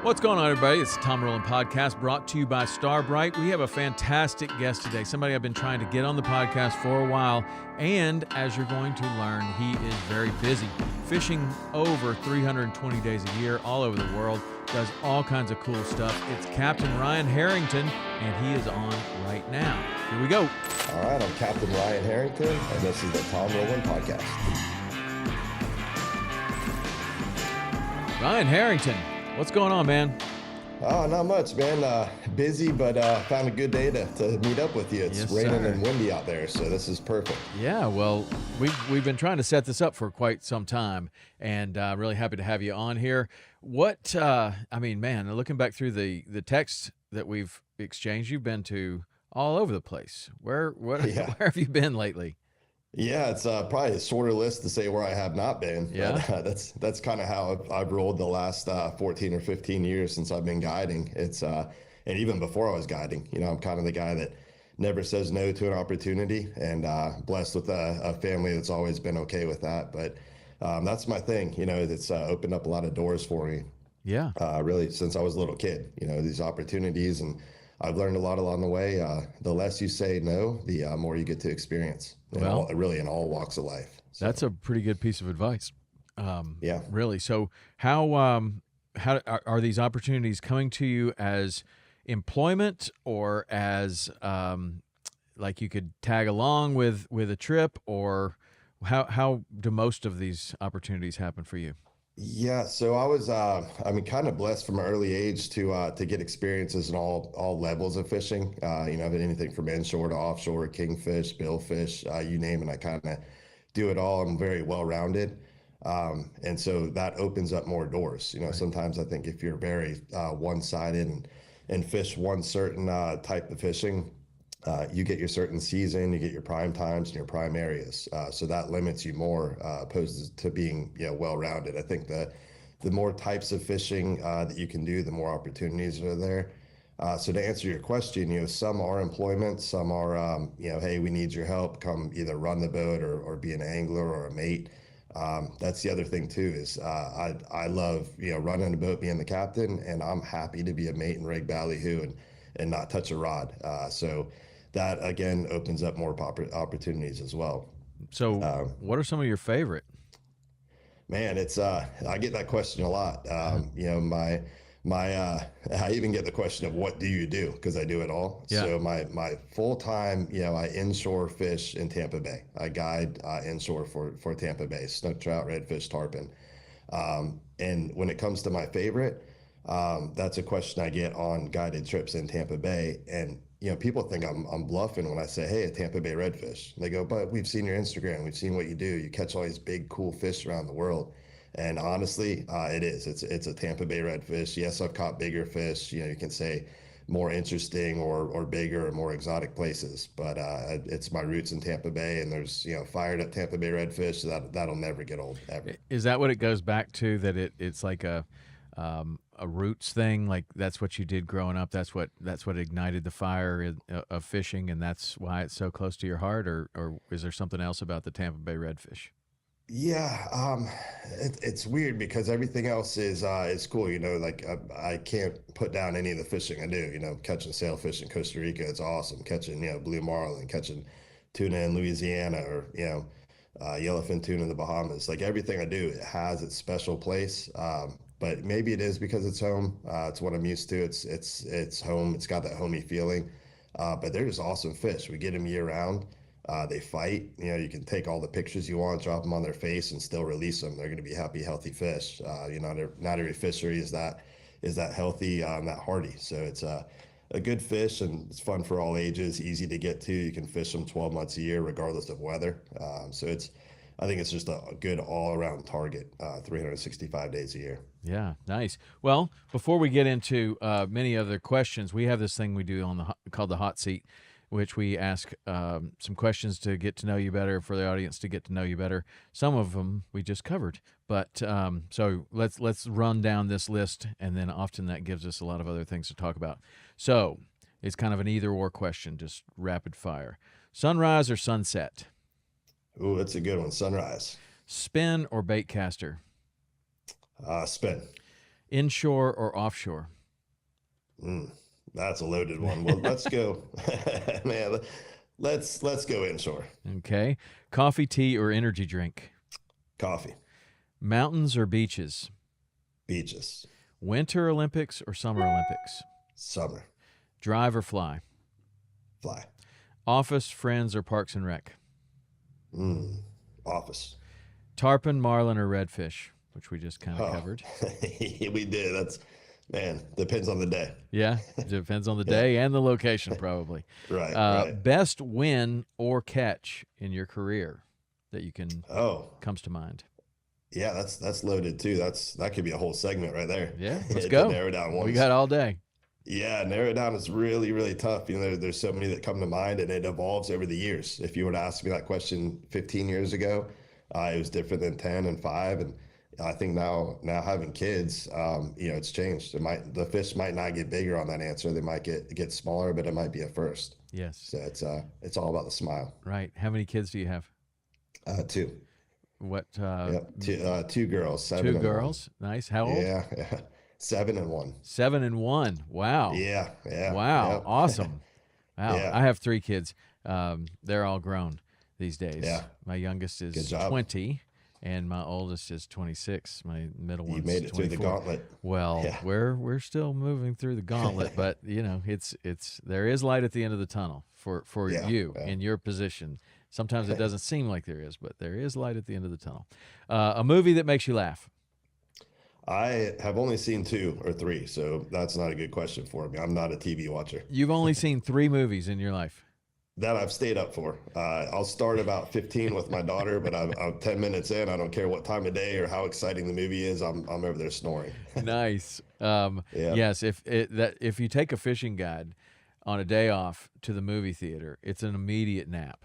What's going on, everybody? It's the Tom Rowland Podcast brought to you by Starbright. We have a fantastic guest today, somebody I've been trying to get on the podcast for a while, and as you're going to learn, he is very busy. Fishing over 320 days a year all over the world, does all kinds of cool stuff. It's Captain Ryan Harrington, and he is on right now. Here we go. All right, I'm Captain Ryan Harrington, and this is the Tom Rowland Podcast. Ryan Harrington. What's going on, man? Oh, not much, man. Busy, but found a good day to meet up with you. It's raining and windy out there, so this is perfect. Yeah, well, we've been trying to set this up for quite some time, and really happy to have you on here. What, man, looking back through the texts that we've exchanged, you've been to all over the place. Where have you been lately? Yeah, it's probably a shorter list to say where I have not been. Yeah, but, that's kind of how I've rolled the last 14 or 15 years since I've been guiding. It's and even before I was guiding, I'm kind of the guy that never says no to an opportunity, and blessed with a family that's always been okay with that. But that's my thing. It's opened up a lot of doors for me. Yeah, really since I was a little kid. These opportunities, and I've learned a lot along the way. The less you say no, the more you get to experience. Really in all walks of life. So, that's a pretty good piece of advice. Yeah. Really. So how are these opportunities coming to you as employment, or as like you could tag along with a trip, or how do most of these opportunities happen for you? Yeah, so I was, kind of blessed from an early age to get experiences in all levels of fishing. Anything from inshore to offshore, kingfish, billfish, you name it. I kind of do it all. I'm very well-rounded, and so that opens up more doors. Right. Sometimes I think if you're very one-sided and fish one certain type of fishing, you get your certain season, you get your prime times and your prime areas. So that limits you more opposed to being well-rounded. I think the more types of fishing that you can do, the more opportunities are there. So to answer your question, some are employment, some are, hey, we need your help. Come either run the boat or be an angler or a mate. That's the other thing too, is I love, running a boat, being the captain, and I'm happy to be a mate and rig ballyhoo and not touch a rod. So that again opens up more opportunities as well. So what are some of your favorite? Man, it's I get that question a lot. I even get the question of what do you do, because I do it all. Yeah. So my full time, I inshore fish in Tampa Bay. I guide inshore for Tampa Bay, snook trout, redfish, tarpon. And when it comes to my favorite, that's a question I get on guided trips in Tampa Bay. And people think I'm bluffing when I say, hey, a Tampa Bay redfish. They go, but we've seen your Instagram. We've seen what you do. You catch all these big, cool fish around the world. And honestly, it is. It's a Tampa Bay redfish. Yes, I've caught bigger fish. You can say more interesting or bigger or more exotic places. But it's my roots in Tampa Bay, and there's, fired up Tampa Bay redfish. So that'll never get old, ever. Is that what it goes back to, that it's like a roots thing, like that's what you did growing up, that's what ignited the fire of fishing, and that's why it's so close to your heart, or is there something else about the Tampa Bay redfish? Yeah, it's weird because everything else is cool. I can't put down any of the fishing I do. Catching sailfish in Costa Rica, it's awesome. Catching blue marlin, catching tuna in Louisiana, or yellowfin tuna in the Bahamas. Like everything I do, it has its special place. But maybe it is because it's home. It's what I'm used to. It's home. It's got that homey feeling. But they're just awesome fish. We get them year round. They fight. You can take all the pictures you want, drop them on their face, and still release them. They're going to be happy, healthy fish. Not every fishery is that healthy, that hardy. So it's a good fish, and it's fun for all ages. Easy to get to. You can fish them 12 months a year, regardless of weather. I think it's just a good all-around target, 365 days a year. Yeah, nice. Well, before we get into many other questions, we have this thing we do called the hot seat, which we ask some questions to get to know you better, for the audience to get to know you better. Some of them we just covered, but so let's run down this list, and then often that gives us a lot of other things to talk about. So it's kind of an either-or question, just rapid fire. Sunrise or sunset? Ooh, that's a good one. Sunrise. Spin or bait caster? Spin. Inshore or offshore? Mm, that's a loaded one. Well, let's go, man. Let's go inshore. Okay. Coffee, tea, or energy drink? Coffee, Mountains or beaches? beaches, Winter Olympics or Summer Olympics? summer, Drive or fly? fly, Office, Friends, or Parks and Rec? mm, office. Tarpon, marlin, or redfish, which we just kind of Oh, covered. we did. That's man. Depends on the day. Yeah, depends on the Yeah, day and the location, probably. right, right. Best win or catch in your career that you can Oh, comes to mind? yeah. That's loaded too. That could be a whole segment right there. Yeah, let's To go. narrow down We ones. got all day. Yeah, narrow it down is really, really tough. There's so many that come to mind, and it evolves over the years. If you were to ask me that question 15 years ago, it was different than 10 and 5, and I think now having kids, it's changed. The fish might not get bigger on that answer. They might get smaller, but it might be a first. Yes, So it's all about the smile. right. How many kids do you have? Two. What? Yep. Two girls, Two 7 and 1. girls. Nice. How old? Yeah, yeah. 7 and 1. 7 and 1. Wow. Yeah, yeah, Wow. yep. Awesome. Wow. Yeah, I have 3 kids. They're all grown these days. yeah. My youngest Good is job. 20, and my oldest is 26. My middle You one's made it through the 24. gauntlet. Well, Yeah. we're still moving through the gauntlet, but it's there is light at the end of the tunnel for Yeah, you yeah. in your position. Sometimes it doesn't seem like there is, but there is light at the end of the tunnel. A movie that makes you laugh. I have only seen 2 or 3, so that's not a good question for me. I'm not a TV watcher. You've only seen 3 movies in your life. That I've stayed up for. I'll start about 15 with my daughter, but I'm 10 minutes in. I don't care what time of day or how exciting the movie is. I'm over there snoring. Nice. Yeah, Yes, if you take a fishing guide on a day off to the movie theater, it's an immediate nap.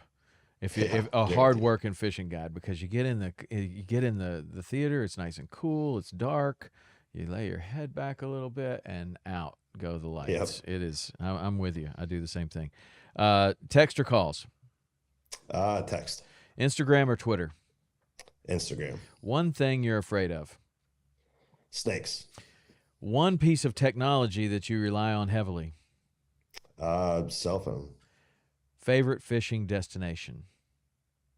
yeah, If a hard guaranteed. working fishing guide, because you get in the theater, it's nice and cool, it's dark, you lay your head back a little bit, and out go the Yep. lights. It is. I'm with you. I do the same thing. Text or calls, Text, Instagram or Twitter. Instagram, One thing you're afraid of. snakes, One piece of technology that you rely on heavily. cell phone, Favorite fishing destination.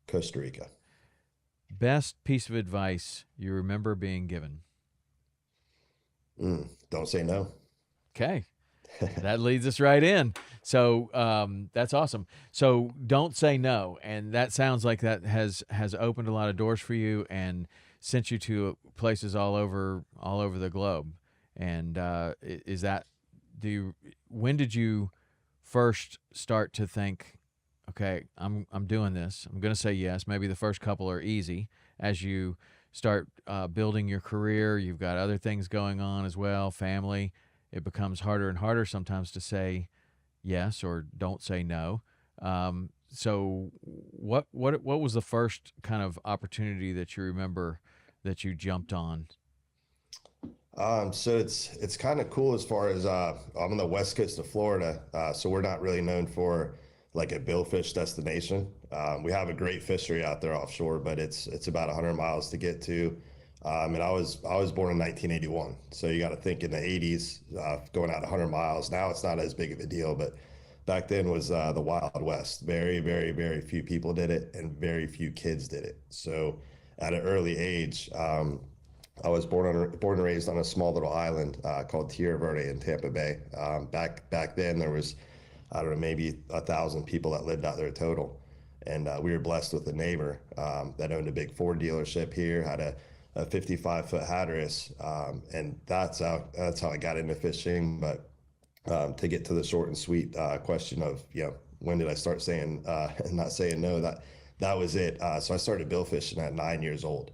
Costa Rica. Best piece of advice you remember being given. Don't say no. Okay. That leads us right in. So that's awesome. So don't say no, and that sounds like that has opened a lot of doors for you and sent you to places all over the globe. And is that when did you first start to think, okay, I'm doing this. I'm going to say yes. Maybe the first couple are easy as you start building your career. You've got other things going on as well, family. It becomes harder and harder sometimes to say yes or don't say no. So what was the first kind of opportunity that you remember that you jumped on? So it's kind of cool as far as I'm on the west coast of Florida, so we're not really known for like a billfish destination. We have a great fishery out there offshore, but it's about 100 miles to get to. And I was born in 1981, so you got to think in the 80s, going out 100 miles. Now it's not as big of a deal, but back then was the Wild West. Very, very, very few people did it, and very few kids did it. So at an early age, I was born and raised on a small little island called Tierra Verde in Tampa Bay. Back then there was, I don't know, maybe 1,000 people that lived out there total, and we were blessed with a neighbor that owned a big Ford dealership here, had a 55-foot hatteras, and that's how I got into fishing. But to get to the short and sweet question of when did I start saying not saying no, that was it. So I started billfishing at 9 years old.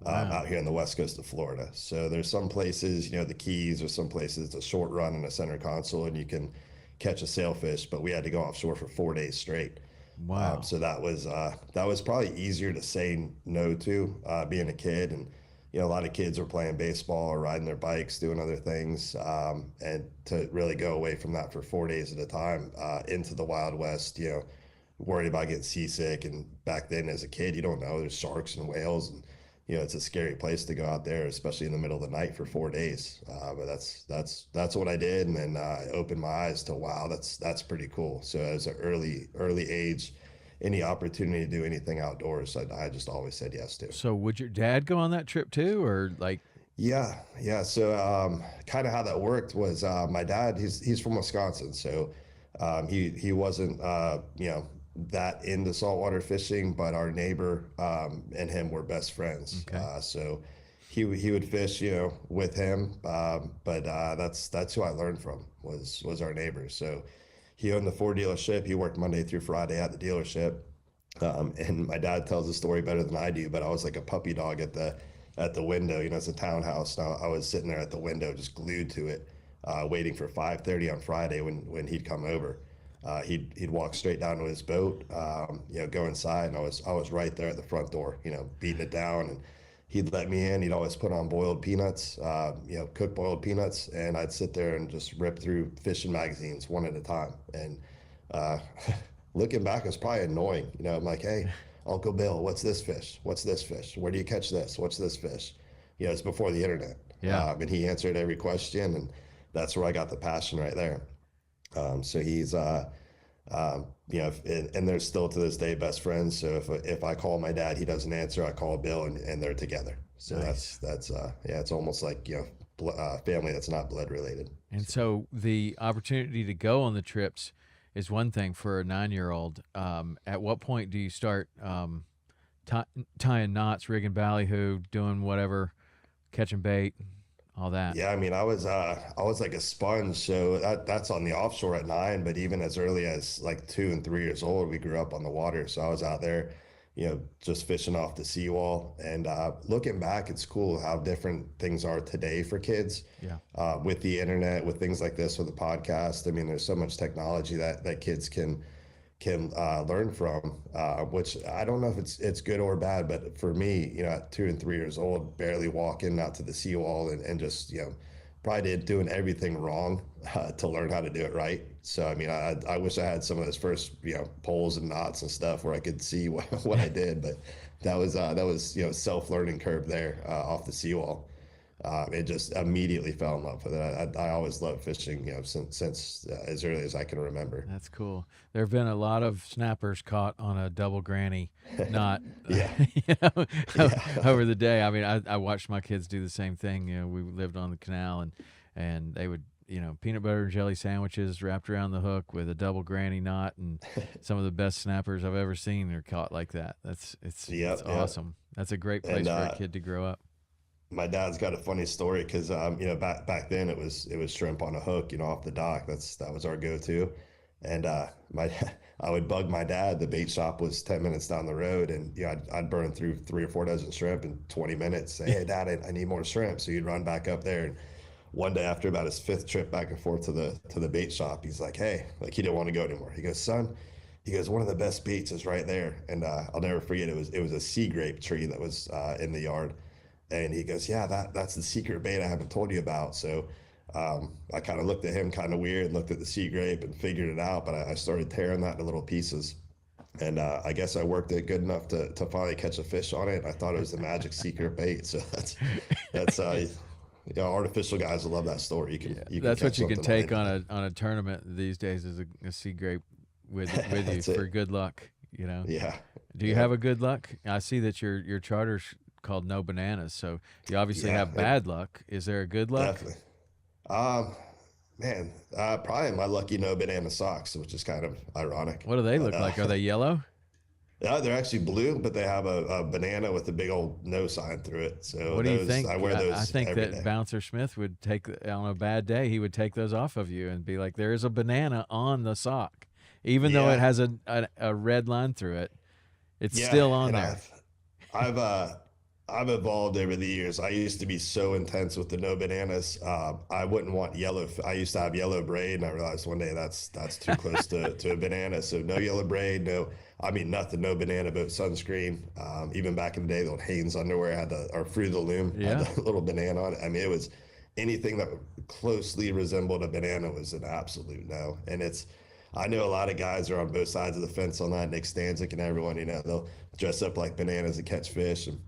Wow. Out here in the west coast of Florida. So there's some places, the Keys, or some places it's a short run in a center console and you can catch a sailfish, but we had to go offshore for 4 days straight. Wow. So that was probably easier to say no to, being a kid. And a lot of kids were playing baseball or riding their bikes, doing other things, and to really go away from that for 4 days at a time into the Wild West, worried about getting seasick. And back then as a kid, you don't know, there's sharks and whales and it's a scary place to go out there, especially in the middle of the night for 4 days. But that's what I did, and then it opened my eyes to, wow, that's pretty cool. So as an early age, any opportunity to do anything outdoors, I just always said yes to. So would your dad go on that trip too, or like? Yeah, yeah. So kind of how that worked was my dad. He's from Wisconsin, so he wasn't that into saltwater fishing, but our neighbor and him were best friends. Okay. So he would fish, with him. But that's who I learned from was our neighbor. So he owned the Ford dealership. He worked Monday through Friday at the dealership. And my dad tells the story better than I do, but I was like a puppy dog at the window. It's a townhouse. Now I was sitting there at the window, just glued to it, waiting for 5:30 on Friday when he'd come over. He'd walk straight down to his boat, go inside, and I was right there at the front door, beating it down, and he'd let me in. He'd always put on boiled peanuts, cooked boiled peanuts, and I'd sit there and just rip through fishing magazines one at a time. And uh, looking back, it's probably annoying. I'm like, hey, Uncle Bill, what's this fish? What's this fish? Where do you catch this? What's this fish? It's before the internet. Yeah. And he answered every question, and that's where I got the passion right there. So he's, and they're still to this day best friends. So if I call my dad, he doesn't answer. I call Bill, and they're together. So Nice. that's yeah, it's almost like family that's not blood related. And so the opportunity to go on the trips is one thing for a 9-year-old. At what point do you start tying knots, rigging ballyhoo, doing whatever, catching bait, all that? Yeah, I mean, I was like a sponge. So that's on the offshore at 9, but even as early as like 2 and 3 years old, we grew up on the water. So I was out there, just fishing off the seawall. And looking back, it's cool how different things are today for kids. Yeah. With the internet, with things like this, with the podcast. I mean, there's so much technology that kids can learn from, which I don't know if it's good or bad, but for me, at 2 and 3 years old, barely walking out to the seawall and just, probably doing everything wrong to learn how to do it right. So, I mean, I wish I had some of those first, poles and knots and stuff where I could see what I did, but that was, self-learning curve there off the seawall. It just immediately fell in love with it. I always loved fishing, since as early as I can remember. That's cool. There have been a lot of snappers caught on a double granny knot. Yeah. Over the day. I mean, I watched my kids do the same thing. We lived on the canal, and they would, peanut butter and jelly sandwiches wrapped around the hook with a double granny knot, and some of the best snappers I've ever seen are caught like that. It's awesome. That's a great place for a kid to grow up. My dad's got a funny story because back then it was shrimp on a hook, off the dock. That was our go-to. And my I would bug my dad. The bait shop was 10 minutes down the road, and I'd burn through 3 or 4 dozen shrimp in 20 minutes. Say, hey Dad, I need more shrimp. So he'd run back up there, and one day after about his 5th trip back and forth to the bait shop, he's like, hey, like he didn't want to go anymore. He goes, son, he goes, one of the best baits is right there. And I'll never forget, it was a sea grape tree that was in the yard. And he goes, yeah, that's the secret bait I haven't told you about. So I kind of looked at him kind of weird, looked at the sea grape and figured it out. But I started tearing that into little pieces. And I guess I worked it good enough to finally catch a fish on it. I thought it was the magic secret bait. So that's artificial guys will love that story. You can That's what catch you can something take on a tournament these days is a sea grape with you for good luck. Yeah. Do you have a good luck? I see that your charter's called No Bananas, so you obviously have bad luck. Is there a good luck? Definitely. Man, probably my lucky no banana socks, which is kind of ironic. What do they look like? Are they yellow? Yeah, they're actually blue, but they have a banana with a big old no sign through it. So What do you think? I wear those. I think every that day. Bouncer Smith would take on a bad day. He would take those off of you and be like, "There is a banana on the sock, even though it has a red line through it. It's still on there." I've evolved over the years. I used to be so intense with the no bananas. I wouldn't want yellow. I used to have yellow braid, and I realized one day that's too close to a banana. So no yellow braid, nothing, no banana boat sunscreen. Even back in the day, the old Hanes underwear had or Fruit of the Loom had the little banana on it. I mean, it was anything that closely resembled a banana was an absolute no. And I know a lot of guys are on both sides of the fence on that. Nick Stanzik and everyone, they'll dress up like bananas and catch fish. And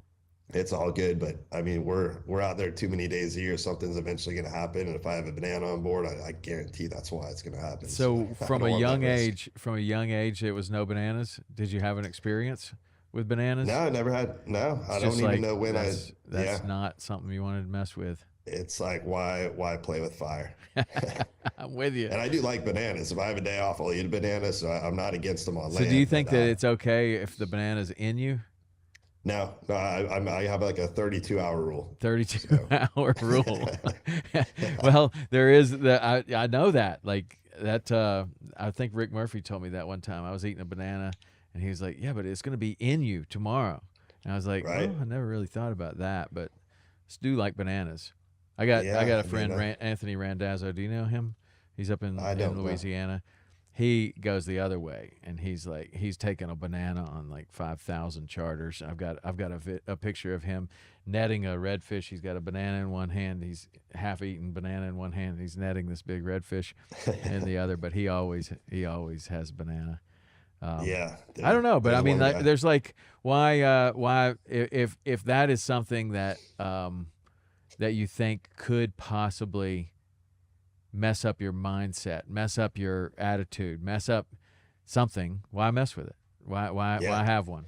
It's all good, but I mean, we're out there too many days a year. Something's eventually going to happen, and if I have a banana on board, I guarantee that's why it's going to happen. So So I don't want that risk. from a young age, it was no bananas. Did you have an experience with bananas? No, I never had. No, It's I don't just even like know when I. that's Yeah, not something you wanted to mess with. it's like why play with fire? I'm with you. And I do like bananas. If I have a day off, I'll eat a banana. So I'm not against them on So do you land, but think that it's okay if the banana's in you? no, I have like a 32-hour rule. 32 So hour rule. Well, there is that I know that. Like that I think Rick Murphy told me that one time. I was eating a banana and he was like, "Yeah, but it's going to be in you tomorrow." And I was like, right, "Well, I never really thought about that, but I do like bananas." I yeah. got a I mean, friend Anthony Randazzo. Do you know him? He's up I in don't know. Louisiana. He goes the other way, and he's taken a banana on like 5,000 charters. I've got a picture of him netting a redfish. He's got a banana in one hand. He's half eaten banana in one hand. He's netting this big redfish in the other. But he always has banana. Um, Yeah, I don't know, but I there's mean, one like, guy. there's like why if that is something that that you think could possibly mess up your mindset, mess up your attitude, mess up something, why mess with it? Why Yeah, have one?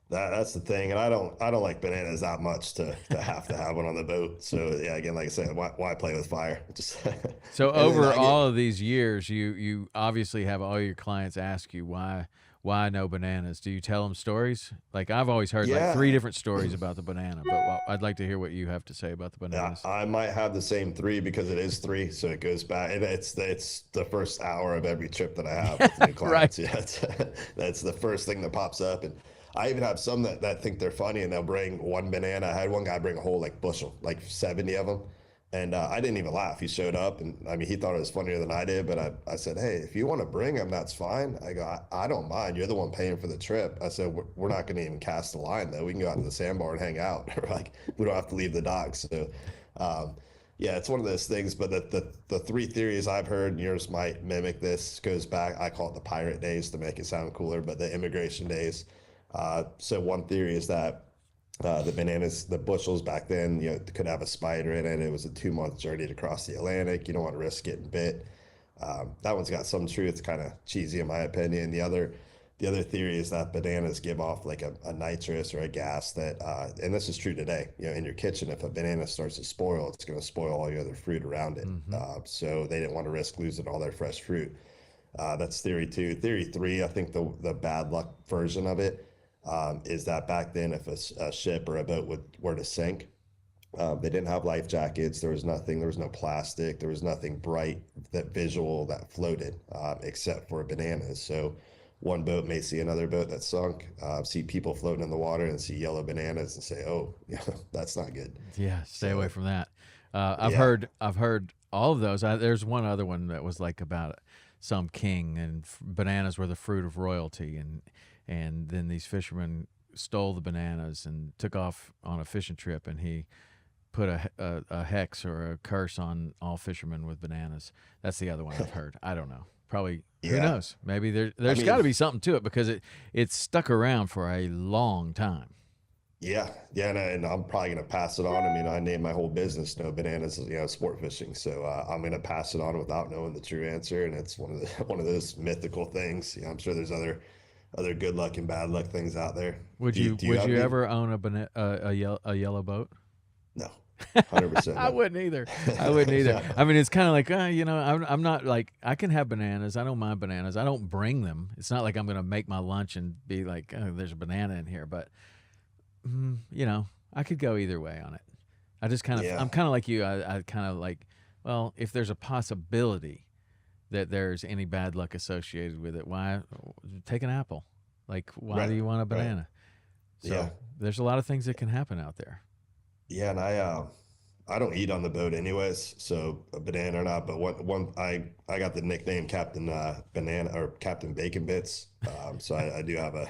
that's the thing, and I don't like bananas that much to have to have one on the boat. So yeah, again, like I said, why play with fire? Just So and then over I get all of these years, you obviously have all your clients ask you why no bananas. Do you tell them stories? Like I've always heard like yeah. three different stories about the banana, but I'd like to hear what you have to say about the Yeah, bananas. I might have the same three because it is three, so it goes back. And it's the first hour of every trip that I have with new Right. clients. Yeah, that's the first thing that pops up. And I even have some that think they're funny and they'll bring one banana. I had one guy bring a whole like bushel, like 70 of them. And I didn't even laugh. He showed up and I mean, he thought it was funnier than I did. But I said, hey, if you want to bring them, that's fine. I go, I don't mind. You're the one paying for the trip. I said, we're not going to even cast the line, though. We can go out to the sandbar and hang out. Like, we don't have to leave the dock. So, um, yeah, it's one of those things. But the three theories I've heard, and yours might mimic this, goes back. I call it the pirate days to make it sound cooler, but the immigration days. So, one theory is that the bananas, the bushels back then, could have a spider in it. It was a 2 month journey to cross the Atlantic. You don't want to risk getting bit. That one's got some truth. It's kind of cheesy in my opinion. The other theory is that bananas give off like a nitrous or a gas that, and this is true today. In your kitchen, if a banana starts to spoil, it's going to spoil all your other fruit around it. Hmm. So they didn't want to risk losing all their fresh fruit. That's theory two. Theory three, I think the bad luck version of it is that back then, if a ship or a boat were to sink, they didn't have life jackets. There was nothing. There was no plastic. There was nothing bright that visual that floated except for bananas. So one boat may see another boat that sunk, see people floating in the water, and see yellow bananas and say, "Oh, yeah, that's not good." Yeah, stay away So from that. yeah, I've heard all of those. There's one other one that was like about some king and bananas were the fruit of royalty, and then these fishermen stole the bananas and took off on a fishing trip, and he put a hex or a curse on all fishermen with bananas. That's the other one I've heard. I don't know. Probably who yeah. knows? Maybe I there's got mean, to be something to it because it's stuck around for a long time. yeah, yeah, and I'm probably gonna pass it on. I mean, I named my whole business "No Bananas," sport fishing. So I'm gonna pass it on without knowing the true answer, and it's one of the one of those mythical things. I'm sure there's other good luck and bad luck things out there. Do you Would have you any? ever own a yellow boat? No, 100% I no. wouldn't either. I wouldn't either. No. I mean, it's kind of like, I'm not like, I can have bananas. I don't mind bananas. I don't bring them. It's not like I'm going to make my lunch and be like, oh, there's a banana in here. But, I could go either way on it. Yeah, I'm kind of like you. I kind of like, well, if there's a possibility that there's any bad luck associated with it, why take an apple? Like, why do right, you want a right. banana? Yeah, So there's a lot of things that can happen out there. yeah, and I don't eat on the boat anyways, so a banana or not. But one I got the nickname Captain Banana or Captain Bacon Bits. So I do have a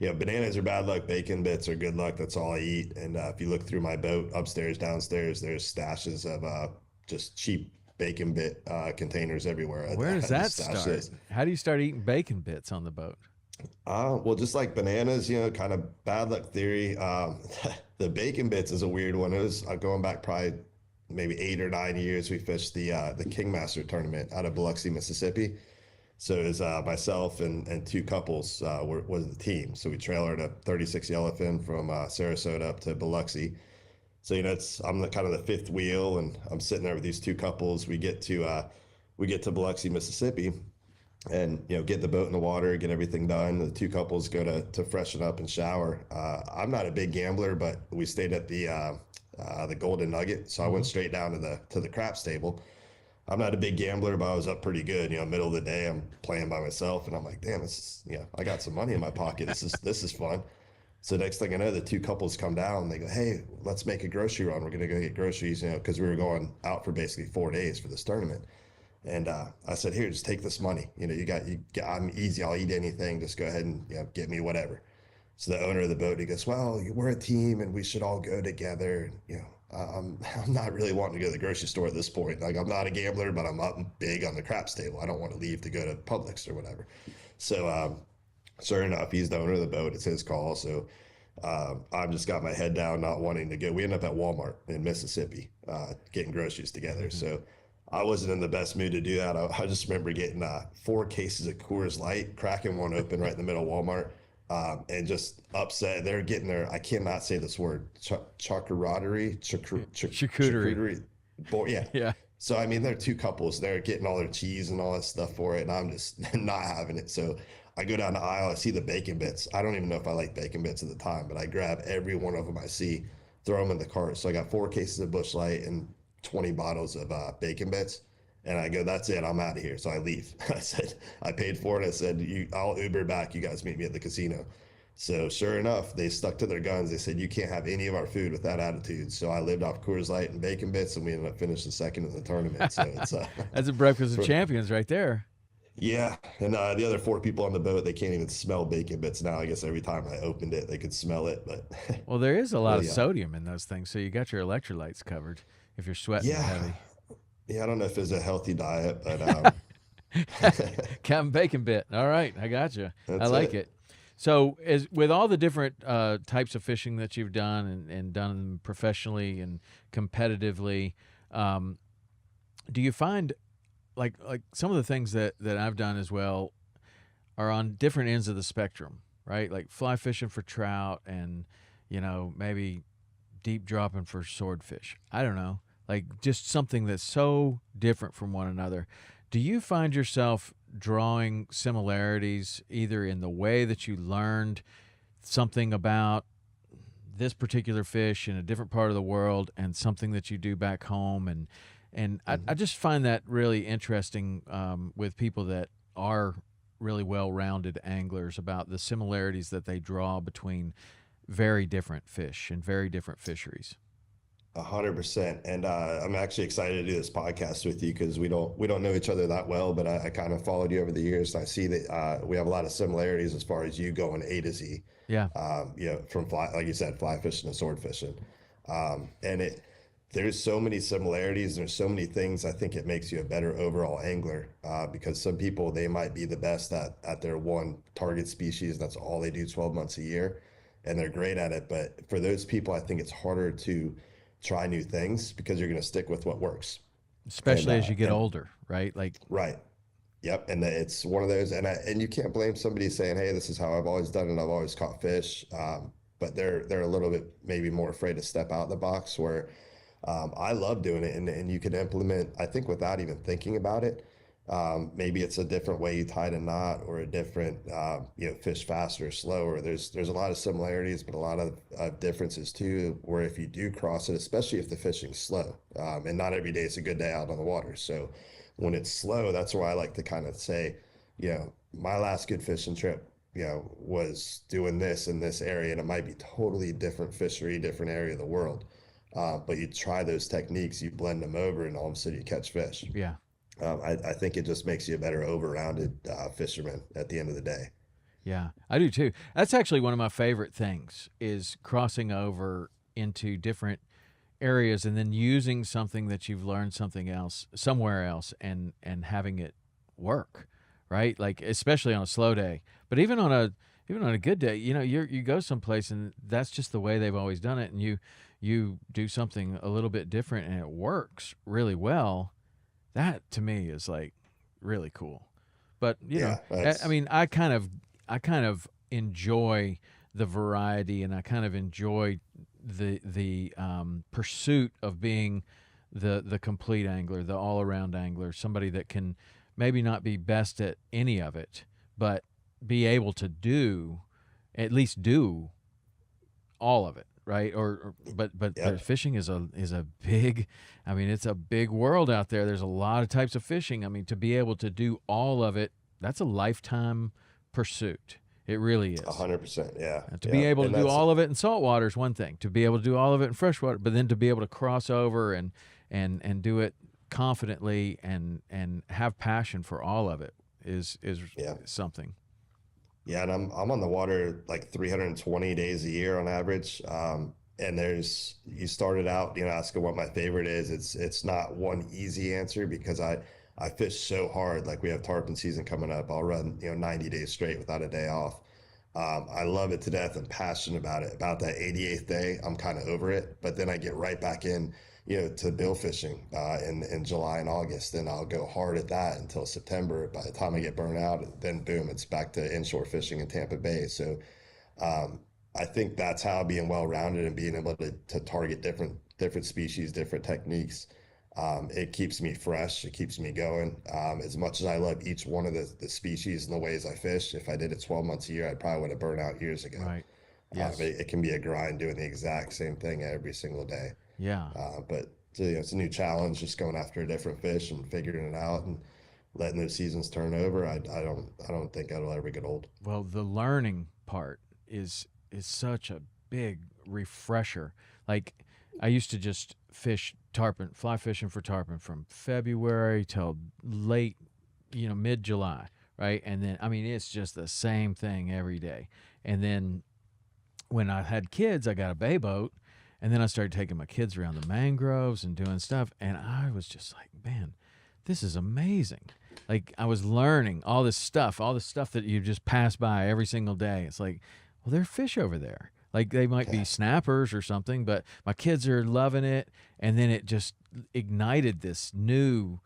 bananas are bad luck, bacon bits are good luck. That's all I eat. And if you look through my boat upstairs, downstairs, there's stashes of just cheap bacon bit containers everywhere. Where does I just that stash start? those. How do you start eating bacon bits on the boat? Well, just like bananas, kind of bad luck theory. The bacon bits is a weird one. It was going back probably maybe 8 or 9 years. We fished the Kingmaster tournament out of Biloxi, Mississippi. So it was myself and two couples was the team. So we trailered a 36 yellowfin from Sarasota up to Biloxi. So I'm the kind of the fifth wheel, and I'm sitting there with these two couples. We get to Biloxi, Mississippi, and get the boat in the water, get everything done. The two couples go to freshen up and shower. I'm not a big gambler, but we stayed at the Golden Nugget, so I went straight down to the craps table. I'm not a big gambler, but I was up pretty good. Middle of the day, I'm playing by myself, and I'm like, damn, I got some money in my pocket. This is fun. So next thing I know, the two couples come down. They go, hey, let's make a grocery run. We're gonna go get groceries, because we were going out for basically 4 days for this tournament. And I said, here, just take this money. I'm easy. I'll eat anything. Just go ahead and get me whatever. So the owner of the boat, he goes, well, we're a team and we should all go together. I'm not really wanting to go to the grocery store at this point. Like, I'm not a gambler, but I'm up big on the craps table. I don't want to leave to go to Publix or whatever. So sure enough, he's the owner of the boat. It's his call. So I've just got my head down, not wanting to go. We ended up at Walmart in Mississippi getting groceries together. So I wasn't in the best mood to do that. I just remember getting 4 cases of Coors Light, cracking one open right in the middle of Walmart, and just upset. They're getting their, I cannot say this word, charcuterie. Yeah. Yeah. So, they're two couples. They're getting all their cheese and all that stuff for it, and I'm just not having it. So I go down the aisle. I see the bacon bits. I don't even know if I like bacon bits at the time, but I grab every one of them I see, throw them in the cart. So I got 4 cases of Busch Light and 20 bottles of bacon bits, and I go, that's it, I'm out of here. So I leave. I said, I paid for it. I said, I'll Uber back, you guys meet me at the casino. So sure enough, they stuck to their guns. They said, you can't have any of our food with that attitude. So I lived off Coors Light and bacon bits, and we ended up finishing second in the tournament. So it's that's a breakfast of champions right there. Yeah, and the other 4 people on the boat, they can't even smell bacon bits now. I guess every time I opened it, they could smell it. But well, there is a lot of sodium in those things, so you got your electrolytes covered if you're sweating heavy. Yeah, I don't know if it's a healthy diet, but Captain Bacon Bit. All right, I got you. I like it. So, with all the different types of fishing that you've done and done professionally and competitively, do you find like some of the things that I've done as well are on different ends of the spectrum, right? Like fly fishing for trout and maybe deep dropping for swordfish. I don't know, like just something that's so different from one another. Do you find yourself drawing similarities either in the way that you learned something about this particular fish in a different part of the world and something that you do back home? And I just find that really interesting with people that are really well-rounded anglers about the similarities that they draw between very different fish and very different fisheries. 100%. And I'm actually excited to do this podcast with you because we don't know each other that well, but I kind of followed you over the years, and I see that we have a lot of similarities as far as you going A to Z. Yeah. From fly, like you said, fly fishing to sword fishing. And there's so many similarities. There's so many things. I think it makes you a better overall angler because some people, they might be the best at their one target species. That's all they do 12 months a year, and they're great at it. But for those people, I think it's harder to try new things because you're going to stick with what works. Especially as you get older, right? Right. Yep. And it's one of those, and you can't blame somebody saying, hey, this is how I've always done it. I've always caught fish. But they're a little bit maybe more afraid to step out the box where I love doing it, and you can implement, I think, without even thinking about it. Maybe it's a different way you tie a knot or a different, fish faster or slower. There's a lot of similarities, but a lot of differences too, where if you do cross it, especially if the fishing's slow, and not every day is a good day out on the water. So when it's slow, that's where I like to kind of say, my last good fishing trip, was doing this in this area, and it might be totally different fishery, different area of the world. But you try those techniques, you blend them over, and all of a sudden you catch fish. Yeah. I think it just makes you a better over-rounded fisherman at the end of the day. Yeah, I do too. That's actually one of my favorite things is crossing over into different areas and then using something that you've learned somewhere else and having it work, right? Like especially on a slow day, but even on even on a good day, you go someplace and that's just the way they've always done it, and you do something a little bit different and it works really well. That to me is like really cool. But Yeah, I that's mean, I kind of enjoy the variety, and I kind of enjoy the pursuit of being the complete angler, the all around angler, somebody that can maybe not be best at any of it, but be able to do at least do all of it, right? But the yep, fishing is a big, I mean, it's a big world out there. There's a lot of types of fishing. I mean, to be able to do all of it, that's a lifetime pursuit. It really is. 100%. Yeah, To be yeah, able to and do that's all of it in saltwater is one thing. To be able to do all of it in freshwater, but then to be able to cross over and do it confidently and have passion for all of it is yeah. something. Yeah, and I'm on the water like 320 days a year on average. And there's you started out, asking what my favorite is. It's not one easy answer because I fish so hard. Like we have tarpon season coming up. I'll run 90 days straight without a day off. I love it to death. I'm passionate about it. About that 88th day, I'm kind of over it. But then I get right back in, to bill fishing in July and August. Then I'll go hard at that until September. By the time I get burnt out, then boom, it's back to inshore fishing in Tampa Bay. So um, I think that's how being well rounded and being able to target different species, different techniques. It keeps me fresh. It keeps me going. As much as I love each one of the species and the ways I fish, if I did it 12 months a year, I probably would have burned out years ago. Right. Yes. It can be a grind doing the exact same thing every single day. Yeah. But it's a new challenge, just going after a different fish and figuring it out and letting those seasons turn over. I don't think it'll ever get old. Well, the learning part is such a big refresher. Like I used to just fish tarpon, fly fishing for tarpon from February till late, mid July, right? And then I mean it's just the same thing every day. And then when I had kids, I got a bay boat, and then I started taking my kids around the mangroves and doing stuff, and I was just like, man, this is amazing. Like I was learning all this stuff that you just pass by every single day. It's like, well, there are fish over there. Like they might be Yeah, snappers or something, but my kids are loving it, and then it just ignited this new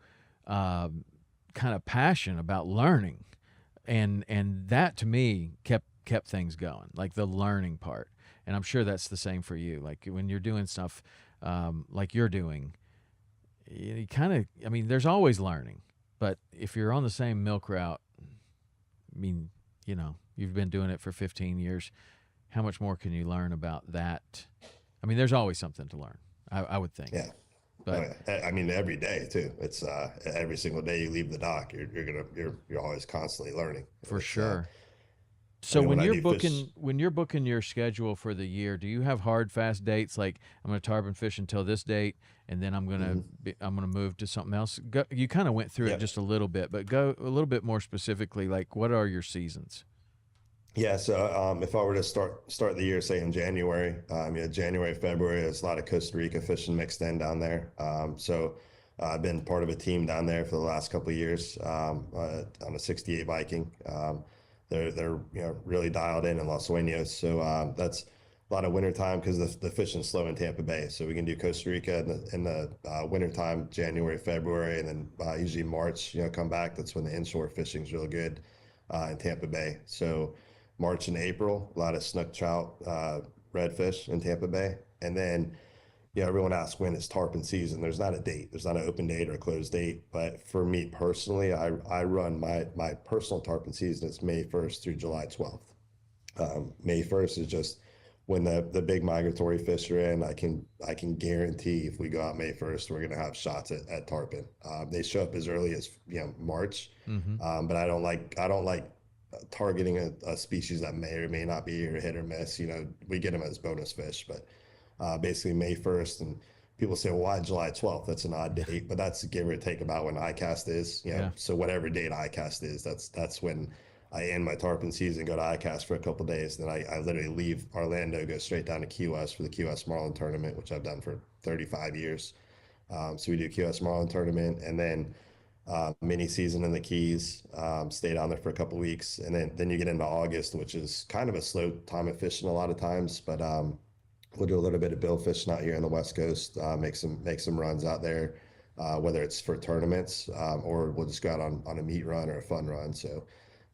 kind of passion about learning, and that to me kept things going, like the learning part. And I'm sure that's the same for you. Like when you're doing stuff like you're doing, you kind of, I mean, there's always learning, but if you're on the same milk route, I mean, you've been doing it for 15 years. How much more can you learn about that? I mean, there's always something to learn, I would think. yeah. Oh, But yeah. I mean, every day too. It's every single day you leave the dock, you're always constantly learning. for It's sure. I So know when when I you're do fish. booking your schedule for the year, do you have hard fast dates like I'm going to tarpon fish until this date, and then Mhm. I'm going to move to something else? You kind of went through it Yep. just a little bit, but go a little bit more specifically. Like what are your seasons? Yeah, so if I were to start the year, say in January, January, February, there's a lot of Costa Rica fishing mixed in down there. So I've been part of a team down there for the last couple of years on a 68 Viking. They're really dialed in Los Sueños, so that's a lot of wintertime because the fishing's slow in Tampa Bay. So we can do Costa Rica in the wintertime, January, February, and then usually March. Come back. That's when the inshore fishing's real good in Tampa Bay. So March and April, a lot of snook trout, redfish in Tampa Bay. And then, everyone asks when is tarpon season. There's not a date. There's not an open date or a closed date. But for me personally, I run my personal tarpon season is May 1st through July 12th. May 1st is just when the big migratory fish are in. I can guarantee if we go out May 1st, we're gonna have shots at tarpon. They show up as early as March, Mm-hmm. but I don't like targeting a species that may or may not be or hit or miss. We get them as bonus fish, but basically May 1st. And people say, well, why July 12th? That's an odd date, but that's give or take about when ICAST is. Yeah. So whatever date ICAST is, that's when I end my tarpon season, go to ICAST for a couple of days. Then I literally leave Orlando, go straight down to Key West for the Key West Marlin tournament, which I've done for 35 years. So we do Key West Marlin tournament, and then mini season in the Keys. Stay down there for a couple weeks, and then you get into August, which is kind of a slow time of fishing a lot of times. But we'll do a little bit of billfishing out here on the West Coast. Make some runs out there, whether it's for tournaments or we'll just go out on a meet run or a fun run. So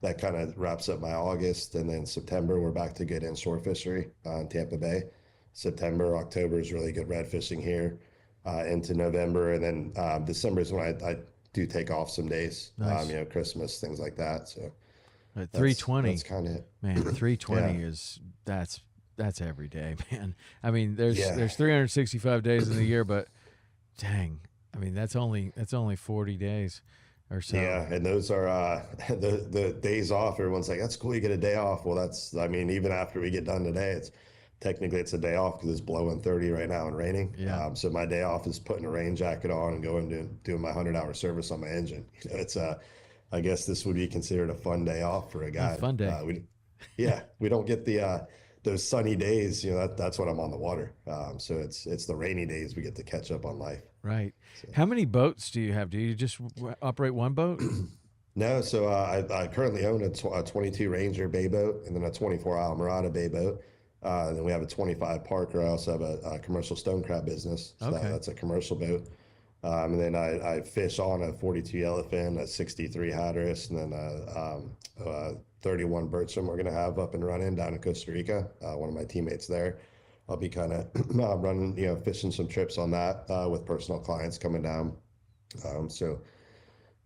that kind of wraps up my August, and then September we're back to good inshore fishery in Tampa Bay. September, October is really good red fishing here into November, and then December is when I do take off some days, Nice. Christmas, things like that. So At that's 320, kind of it. man, Yeah, 320 is that's every day, man. I mean, there's yeah, there's 365 days in the year, but dang, I mean that's only 40 days or so. yeah. And those are the days off. Everyone's like, "That's cool, you get a day off." Well, I mean, even after we get done today, it's a day off because it's blowing 30 right now and raining. Yeah, So my day off is putting a rain jacket on and going to doing my 100-hour service on my engine. It's I guess this would be considered a fun day off for a a guy. fun day. Yeah, we don't get the those sunny days. That's when I'm on the water. So it's the rainy days we get to catch up on life. Right. So How many boats do you have? Do you just operate one boat? no, so I currently own a 22 Ranger bay boat and then a 24 Almirada bay boat. And then we have a 25 Parker. I also have a commercial stone crab business. So Okay. that's a commercial boat. And then I fish on a 42 Yellowfin, a 63 Hatteras, and then a 31 Bircham we're going to have up and running down in Costa Rica. One of my teammates there. I'll be kind of running, fishing some trips on that with personal clients coming down. So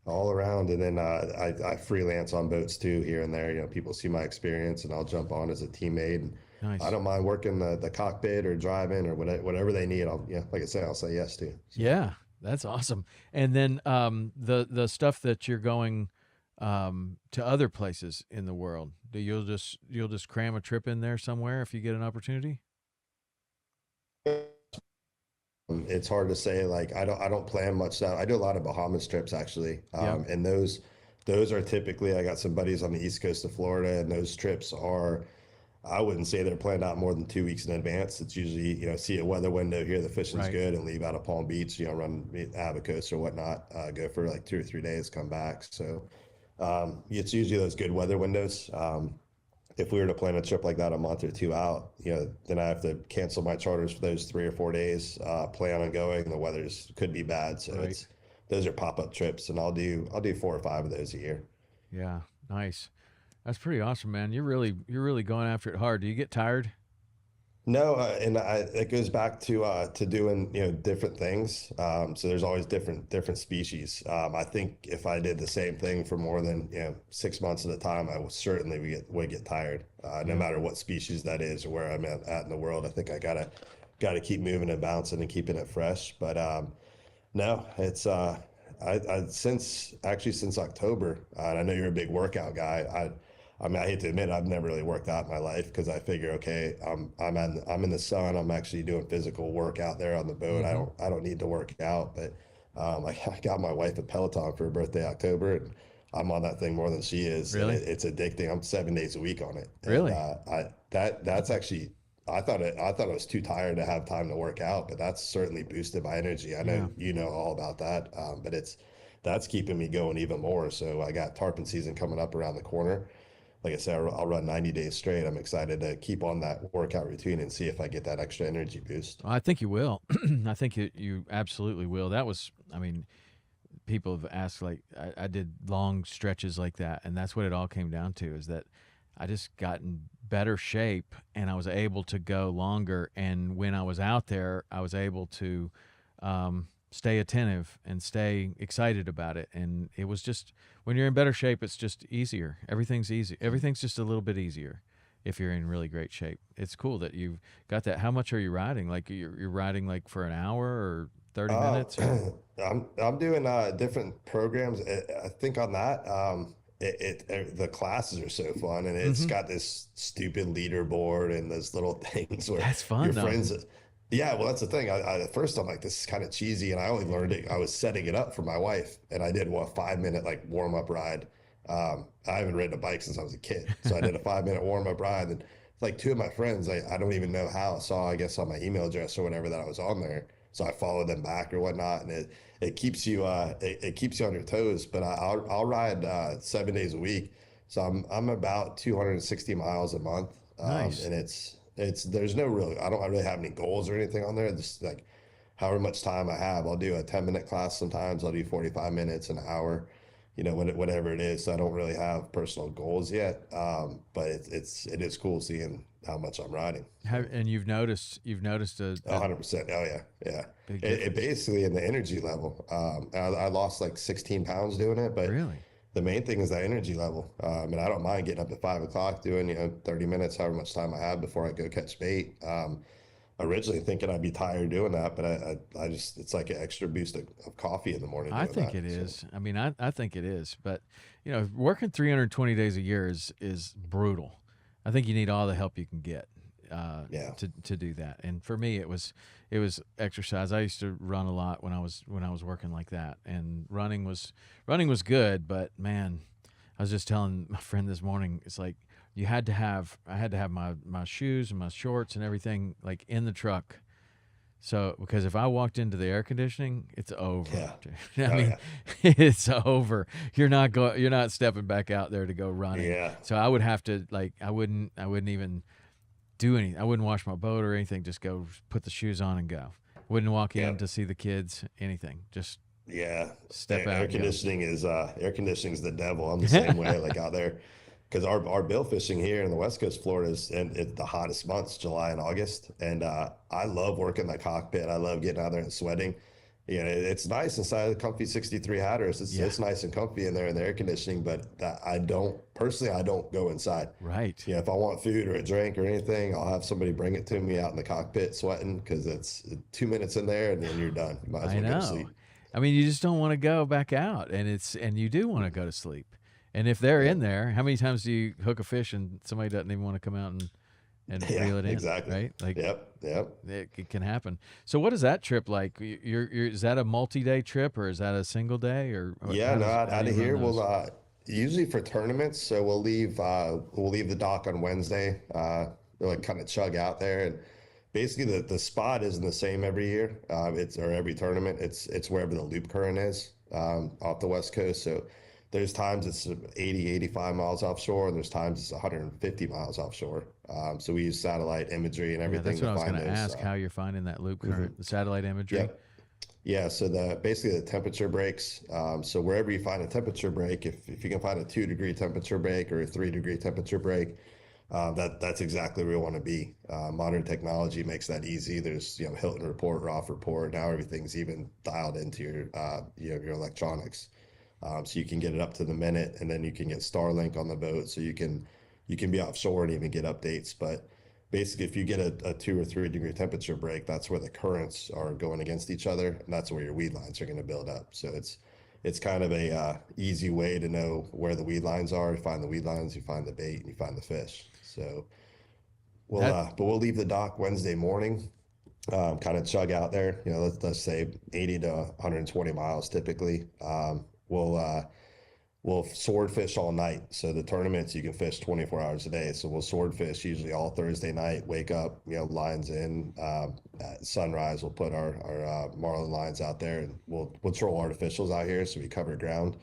all around. And then I freelance on boats too here and there. People see my experience and I'll jump on as a teammate. And I Nice. don't mind working the cockpit or driving or whatever they need. Like I say, I'll say yes to. So. Yeah, that's awesome. And then the stuff that you're going to other places in the world, do you'll just cram a trip in there somewhere if you get an opportunity? It's hard to say. Like I don't plan much stuff. I do a lot of Bahamas trips actually, Yeah. and those are typically I got some buddies on the east coast of Florida, and those trips are I wouldn't say they're planned out more than 2 weeks in advance. It's usually see a weather window here, the fishing's Right. good, and leave out of Palm Beach, run Abacos or whatnot, go for like 2 or 3 days, come back. So it's usually those good weather windows. If we were to plan a trip like that a month or two out, then I have to cancel my charters for those 3 or 4 days. Plan on going. The weather's could be bad, so Right. it's those are pop up trips, and I'll do 4 or 5 of those a year. Yeah. Nice. That's pretty awesome, man. You're really going after it hard. Do you get tired? No, and it goes back to doing different things. So there's always different species. I think if I did the same thing for more than 6 months at a time, I would certainly would get tired. No Yeah. matter what species that is or where I'm at in the world. I think I gotta keep moving and bouncing and keeping it fresh. But no, it's since October, and I know you're a big workout guy. I mean, I hate to admit, I've never really worked out in my life because I figure, okay, I'm in the sun. I'm actually doing physical work out there on the boat. I Mm-hmm. don't need to work out, but I got my wife a Peloton for her birthday October, and I'm on that thing more than she is, and Really? it's addicting. I'm 7 days a week on it, and Really? that's actually. I thought I was too tired to have time to work out, but that's certainly boosted my energy. I know Yeah. you know all about that, but that's keeping me going even more. So I got tarpon season coming up around the corner. Like I said, I'll run 90 days straight. I'm excited to keep on that workout routine and see if I get that extra energy boost. I think you will. I think you absolutely will. That was, I mean, people have asked, like, I did long stretches like that, and that's what it all came down to, is that I just got in better shape and I was able to go longer. And when I was out there, I was able to stay attentive and stay excited about it. And it was just, when you're in better shape, it's just easier. Everything's easy. Everything's just a little bit easier if you're in really great shape. It's cool that you've got that. How much are you riding? Like you're riding like for an hour or 30 Uh, minutes or? I'm doing different programs. I think on that, the classes are so fun, and it's Hmm. got this stupid leaderboard and those little things where That's fun your though. friends. Yeah, well, that's the thing. At first I'm like, this is kind of cheesy, and I only learned it. I was setting it up for my wife, and I did a 5 minute like warm up ride. I haven't ridden a bike since I was a kid, so I did a 5 minute warm up ride, and like two of my friends, I don't even know how saw, I guess, on my email address or whatever that I was on there. so I follow them back or whatnot, and it keeps you it keeps you on your toes. But I'll ride 7 days a week, so I'm about 260 miles a month, Nice. and it's there's no real I don't really have any goals or anything on there. Just like however much time I have, I'll do a 10-minute class sometimes. I'll do 45 minutes, an hour, whatever it is. So I don't really have personal goals yet, but it is cool seeing how much I'm riding. So. And you've noticed a 100%. Oh yeah, yeah. big It difference. basically in the energy level. I lost like 16 pounds doing it, but Really? the main thing is that energy level. And I don't mind getting up at 5 o'clock doing 30 minutes, however much time I have before I go catch bait. Originally thinking I'd be tired doing that, but I just it's like an extra boost of coffee in the morning I doing think that. it So is. I mean, I think it is. But working 320 days a year is brutal. I think you need all the help you can get yeah, to do that. And for me, it was exercise. I used to run a lot when I was working like that, and running was good. But man, I was just telling my friend this morning. It's like I had to have my shoes and my shorts and everything like in the truck. So because if I walked into the air conditioning, it's over. yeah, I oh mean, yeah, it's over. You're not stepping back out there to go running. yeah, So I would have to I wouldn't even do anything. I wouldn't wash my boat or anything. Just go put the shoes on and go. Wouldn't walk in yeah. to see the kids, anything. Just Yeah, step out air and go. conditioning is air conditioning's the devil. I'm the same way, like out there, because our bill fishing here in the West Coast, Florida is and it's the hottest months, July and August, and I love working the cockpit. I love getting out there and sweating. It's nice inside the comfy 63 Hatters. Yeah, It's nice and comfy in there in the air conditioning, but I don't personally. I don't go inside. right. If I want food or a drink or anything, I'll have somebody bring it to me out in the cockpit sweating because it's 2 minutes in there and then you're done. You might as I well go to know. sleep. I mean, you just don't want to go back out, and you do want to go to sleep. And if they're Yeah. in there, how many times do you hook a fish and somebody doesn't even want to come out and Yeah, reel it in, exactly. right? Like Yep, yep. it can happen. So what is that trip like? Is that a multi-day trip or is that a single day or Yeah, no, how out do of you run here we'll those? usually for tournaments, so we'll leave the dock on Wednesday, we'll like kind of chug out there and basically the spot isn't the same every year. It's or every tournament. It's wherever the loop current is off the West Coast. So there's times it's 80, 85 miles offshore, and there's times it's 150 miles offshore. So we use satellite imagery and Yeah, everything that's to what I was find going to those. ask. How you're finding that loop Mhm. current, the satellite imagery? Yep. Yeah, so basically the temperature breaks. So wherever you find a temperature break, if you can find a 2-degree temperature break or a 3-degree temperature break, that's exactly where we want to be. Modern technology makes that easy. There's Hilton report, Roth report. Now everything's even dialed into your electronics, so you can get it up to the minute, and then you can get Starlink on the boat, so you can be offshore and even get updates. But basically, if you get a 2 or 3 degree temperature break, that's where the currents are going against each other, and that's where your weed lines are going to build up. So it's kind of a easy way to know where the weed lines are. You find the weed lines, you find the bait, and you find the fish. So That we'll leave the dock Wednesday morning, kind of chug out there. Let's say 80 to 120 miles typically. We'll sword fish all night. So the tournaments you can fish 24 hours a day. So we'll sword fish usually all Thursday night. Wake up, lines in. At sunrise, we'll put our marlin lines out there, and we'll troll artificials out here. So we cover ground.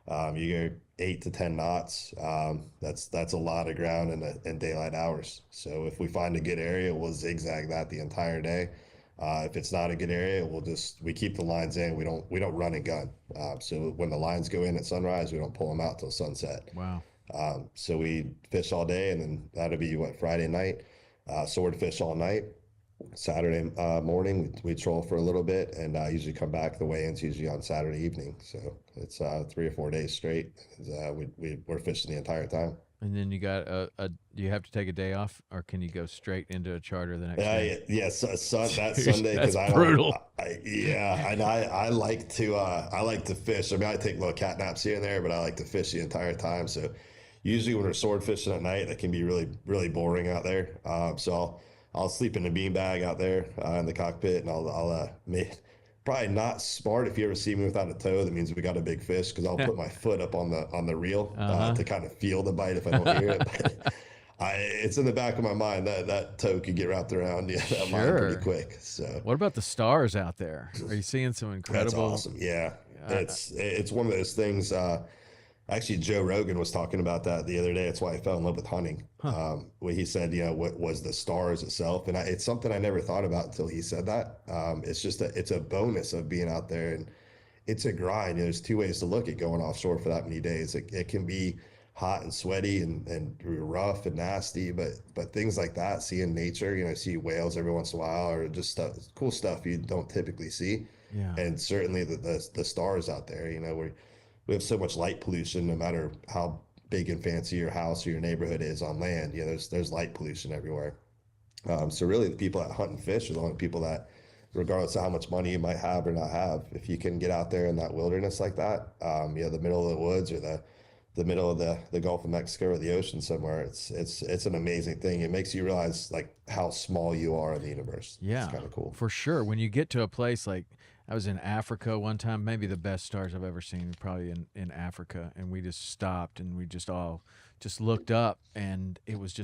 You go 8 to 10 knots. That's a lot of ground in daylight hours. So if we find a good area, we'll zigzag that the entire day. If it's not a good area, we keep the lines in. We don't run and gun. So when the lines go in at sunrise, we don't pull them out till sunset. wow. So we fish all day, and then that'll be Friday night. Sword fish all night. Saturday morning, we troll for a little bit, and usually come back. The weigh-in's usually on Saturday evening, so it's 3 or 4 days straight. We're fishing the entire time. And then you got do you have to take a day off or can you go straight into a charter the next day? Yeah, that Seriously, Sunday that's because I don't. brutal. Yeah, and I like to fish. I mean, I take little cat naps here and there, but I like to fish the entire time. So usually when we're sword fishing at night, that can be really really boring out there. So I'll sleep in the beanbag out there in the cockpit, and I'll probably not smart if you ever see me without a toe. That means we got a big fish because I'll put my foot up on the reel Uh-huh. to kind of feel the bite if I don't hear it. It's in the back of my mind that that toe could get wrapped around that line pretty Sure. quick. So What about the stars out there? Are you seeing some that's incredible? awesome. Yeah, Uh, it's one of those things. Actually, Joe Rogan was talking about that the other day. That's why I fell in love with hunting. huh. Where he said, what was the stars itself, and it's something I never thought about until he said that. It's just it's a bonus of being out there, and it's a grind. There's two ways to look at going offshore for that many days. It can be hot and sweaty and rough and nasty, but things like that, seeing nature, see whales every once in a while, or just cool stuff you don't typically see, Yeah. and certainly the stars out there. We have so much light pollution, no matter how big and fancy your house or your neighborhood is on land. There's light pollution everywhere. So really, the people that hunt and fish are the only people that, regardless of how much money you might have or not have, if you can get out there in that wilderness like that, the middle of the woods or the middle of the Gulf of Mexico or the ocean somewhere, it's an amazing thing. It makes you realize like how small you are in the universe. It's Yeah, kind of cool. for sure. When you get to a place like I was in Africa one time, maybe the best stars I've ever seen, probably in Africa, and we just stopped and we just all just looked up, and it was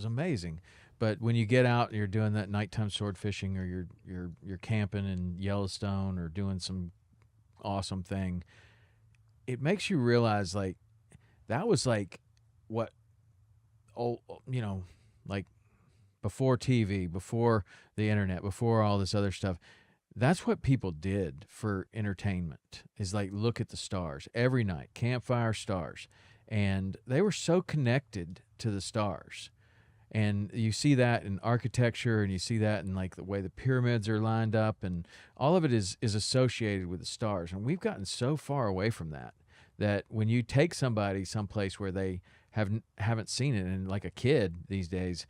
amazing. But when you get out and you're doing that nighttime sword fishing, or you're camping in Yellowstone or doing some awesome thing, it makes you realize like that was like what old like before TV, before the internet, before all this other stuff. That's what people did for entertainment, is like look at the stars every night, campfire stars. And they were so connected to the stars. And you see that in architecture, and you see that in like the way the pyramids are lined up, and all of it is associated with the stars. And we've gotten so far away from that, that when you take somebody someplace where they haven't seen it, and like a kid these days,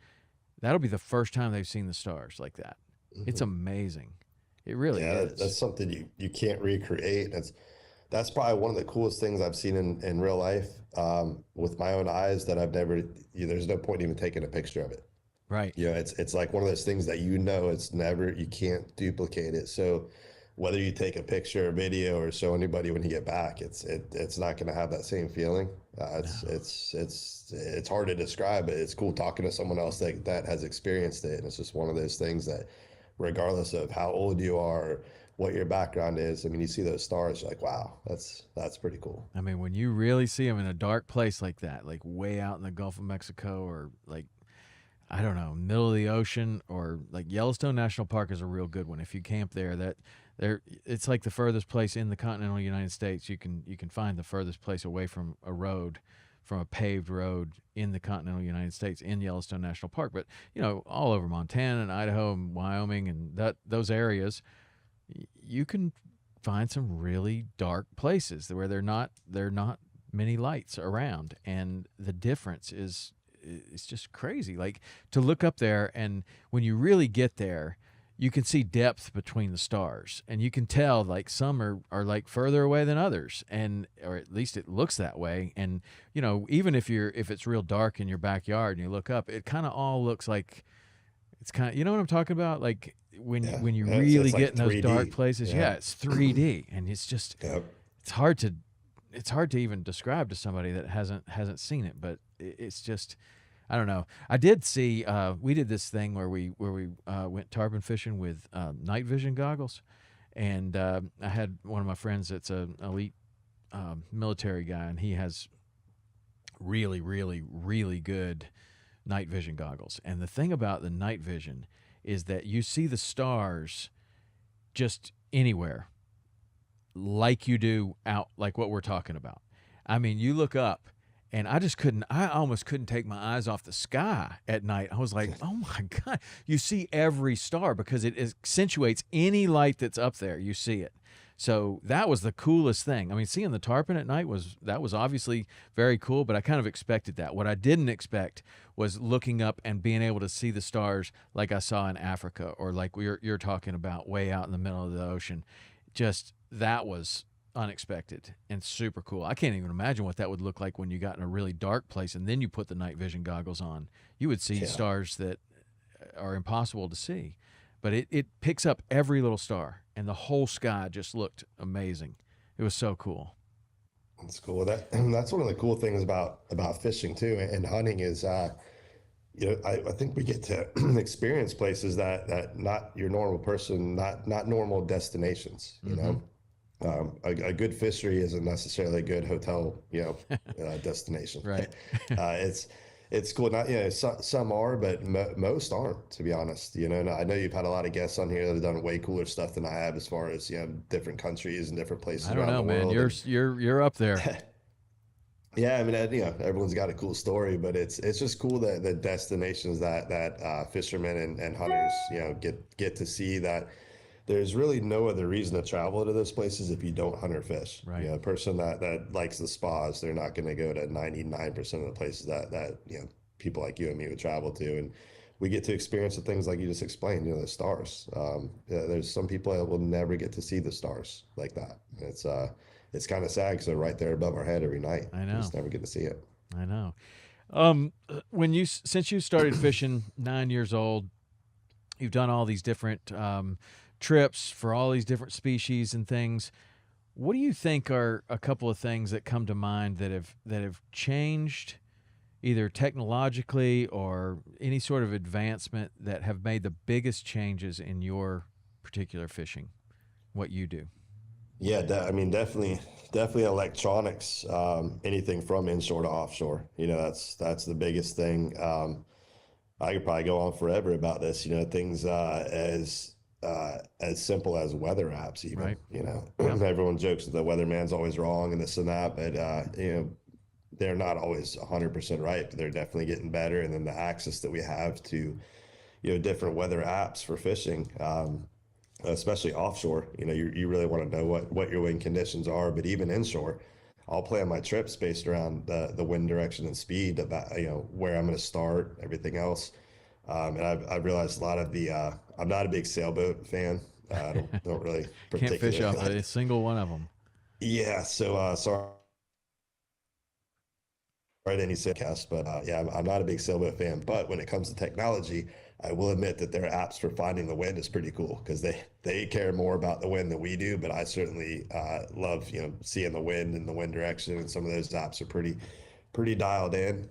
that'll be the first time they've seen the stars like that. It's Hmm. amazing. It really Yeah, that's is. something you can't recreate. That's probably one of the coolest things I've seen in real life, with my own eyes, that I've never. There's no point in even taking a picture of it. Right. It's like one of those things that it's never, you can't duplicate it. So whether you take a picture or video or show anybody when you get back, it's not going to have that same feeling. No. It's hard to describe, but it's cool talking to someone else that has experienced it, and it's just one of those things that, regardless of how old you are, or what your background is, I mean, you see those stars, you're like, wow, that's pretty cool. I mean, when you really see them in a dark place like that, like way out in the Gulf of Mexico, or like I don't know, middle of the ocean, or like Yellowstone National Park is a real good one. If you camp there, it's like the furthest place in the continental United States. You can find the furthest place away from a road, from a paved road in the continental United States, in Yellowstone National Park. But all over Montana and Idaho and Wyoming and those areas, you can find some really dark places where they're not many lights around, and the difference is it's just crazy. Like to look up there, and when you really get there, you can see depth between the stars, and you can tell like some are like further away than others, and or at least it looks that way. And even if it's real dark in your backyard and you look up, it kind of all looks like it's kind of, you know what I'm talking about, like Yeah, when you really it's get like in those dark 3D. places. Yeah. Yeah, it's 3D, and Yep. it's hard to it's hard to even describe to somebody that hasn't seen it. But it's just, I don't know. I did see. We did this thing where we went tarpon fishing with night vision goggles, and I had one of my friends that's an elite military guy, and he has really, really, really good night vision goggles. And the thing about the night vision is that you see the stars just anywhere, like you do out, like what we're talking about. I mean, you look up, and I almost couldn't take my eyes off the sky at night. I was like, oh my God. You see every star because it accentuates any light that's up there. You see it. So that was the coolest thing. I mean, seeing the tarpon at night was obviously very cool, but I kind of expected that. What I didn't expect was looking up and being able to see the stars like I saw in Africa, or like you're talking about way out in the middle of the ocean. Just that was unexpected and super cool. I can't even imagine what that would look like when you got in a really dark place and then you put the night vision goggles on. You would see Yeah. stars that are impossible to see. But it picks up every little star, and the whole sky just looked amazing. It was so cool. That's cool. That's one of the cool things about fishing too and hunting is I think we get to experience places that not your normal person, not normal destinations, you Mm-hmm. know. A good fishery isn't necessarily a good hotel, destination. Right. It's cool. Not some are, but most aren't. To be honest, and I know you've had a lot of guests on here that have done way cooler stuff than I have, as far as different countries and different places I don't around know, the man. world. You're And you're up there. yeah, I mean, everyone's got a cool story, but it's just cool that the destinations that fishermen and hunters, get to see that there's really no other reason to travel to those places if you don't hunt or fish. Right. A person that likes the spas, they're not going to go to 99% of the places that people like you and me would travel to, and we get to experience the things like you just explained. The stars. There's some people that will never get to see the stars like that. It's kind of sad because they're right there above our head every night. I We know. just never get to see it. I know. When you since you started fishing 9 years old, you've done all these different trips for all these different species and things. What do you think are a couple of things that come to mind that have changed either technologically or any sort of advancement that have made the biggest changes in your particular fishing? What you do? Yeah, I mean, definitely electronics. Anything from inshore to offshore. That's the biggest thing. I could probably go on forever about this. Things as simple as weather apps, even. Right. Yep. Everyone jokes that the weatherman's always wrong and this and that, but they're not always 100% right, but they're definitely getting better. And then the access that we have to different weather apps for fishing. Especially offshore, you really want to know what your wind conditions are. But even inshore, I'll plan my trips based around the wind direction and speed, about where I'm going to start, everything else. And I've realized a lot of the I'm not a big sailboat fan. I don't really Can't fish particularly off like. a single one of them. Yeah, so sorry any cast, but yeah, I'm not a big sailboat fan. But when it comes to technology, I will admit that their apps for finding the wind is pretty cool because they care more about the wind than we do. But I certainly love seeing the wind and the wind direction, and some of those apps are pretty dialed in.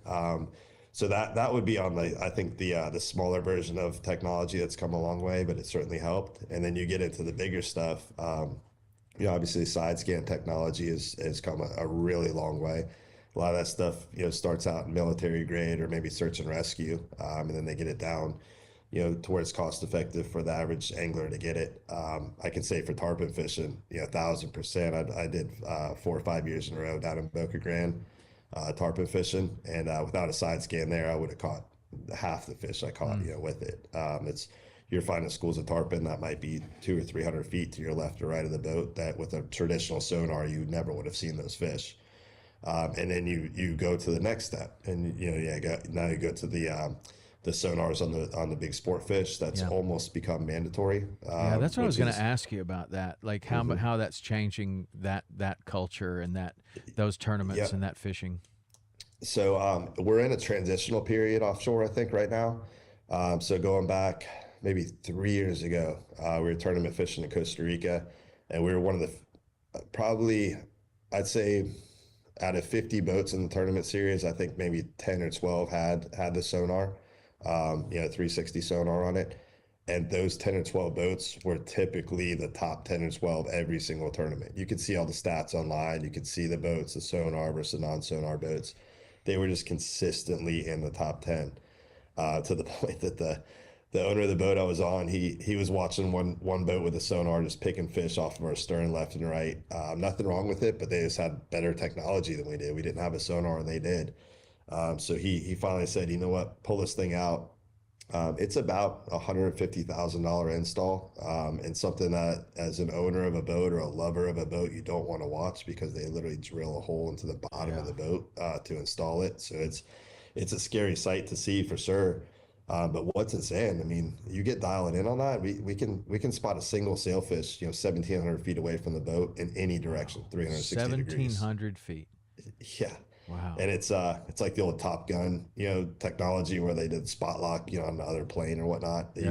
So that would be on I think the smaller version of technology that's come a long way, but it certainly helped. And then you get into the bigger stuff. Obviously side scan technology has come a really long way. A lot of that stuff, starts out in military grade or maybe search and rescue, and then they get it down, to where it's cost effective for the average angler to get it. I can say for tarpon fishing, 1,000%. I did 4 or 5 years in a row down in Boca Grande, tarpon fishing, and without a side scan there, I would have caught half the fish I caught, Mm. with it. It's You're finding schools of tarpon that might be 200 or 300 feet to your left or right of the boat, that with a traditional sonar you never would have seen those fish. And then you go to the next step, and now you go to the sonars on the big sport fish. That's Yeah. almost become mandatory, Yeah, that's what I was which going to is. ask you about that. Like Mhm. how that's changing that culture and those tournaments Yeah. and that fishing. So we're in a transitional period offshore, I think, right now. So going back maybe 3 years ago, we were tournament fishing in Costa Rica, and we were one of the probably, I'd say, out of 50 boats in the tournament series, I think maybe 10 or 12 had the sonar, 360 sonar on it. And those 10 or 12 boats were typically the top 10 or 12 every single tournament. You could see all the stats online. You could see the boats, the sonar versus non-sonar boats. They were just consistently in the top 10, to the point that the owner of the boat I was on, he was watching one boat with a sonar just picking fish off of our stern left and right. Nothing wrong with it, but they just had better technology than we did. We didn't have a sonar and they did. So he finally said, you know what, pull this thing out. It's about $150,000 install, and something that, as an owner of a boat or a lover of a boat, you don't want to watch because they literally drill a hole into the bottom of Yeah. the boat to install it. So it's a scary sight to see for sure. But what's it saying? I mean, you get dialing in on that. We can spot a single sailfish, 1,700 feet away from the boat in any direction, Wow. 360 degrees. 1,700 feet. Yeah, Wow. and it's like the old Top Gun, technology where they did spot lock, on the other plane or whatnot. That Yes.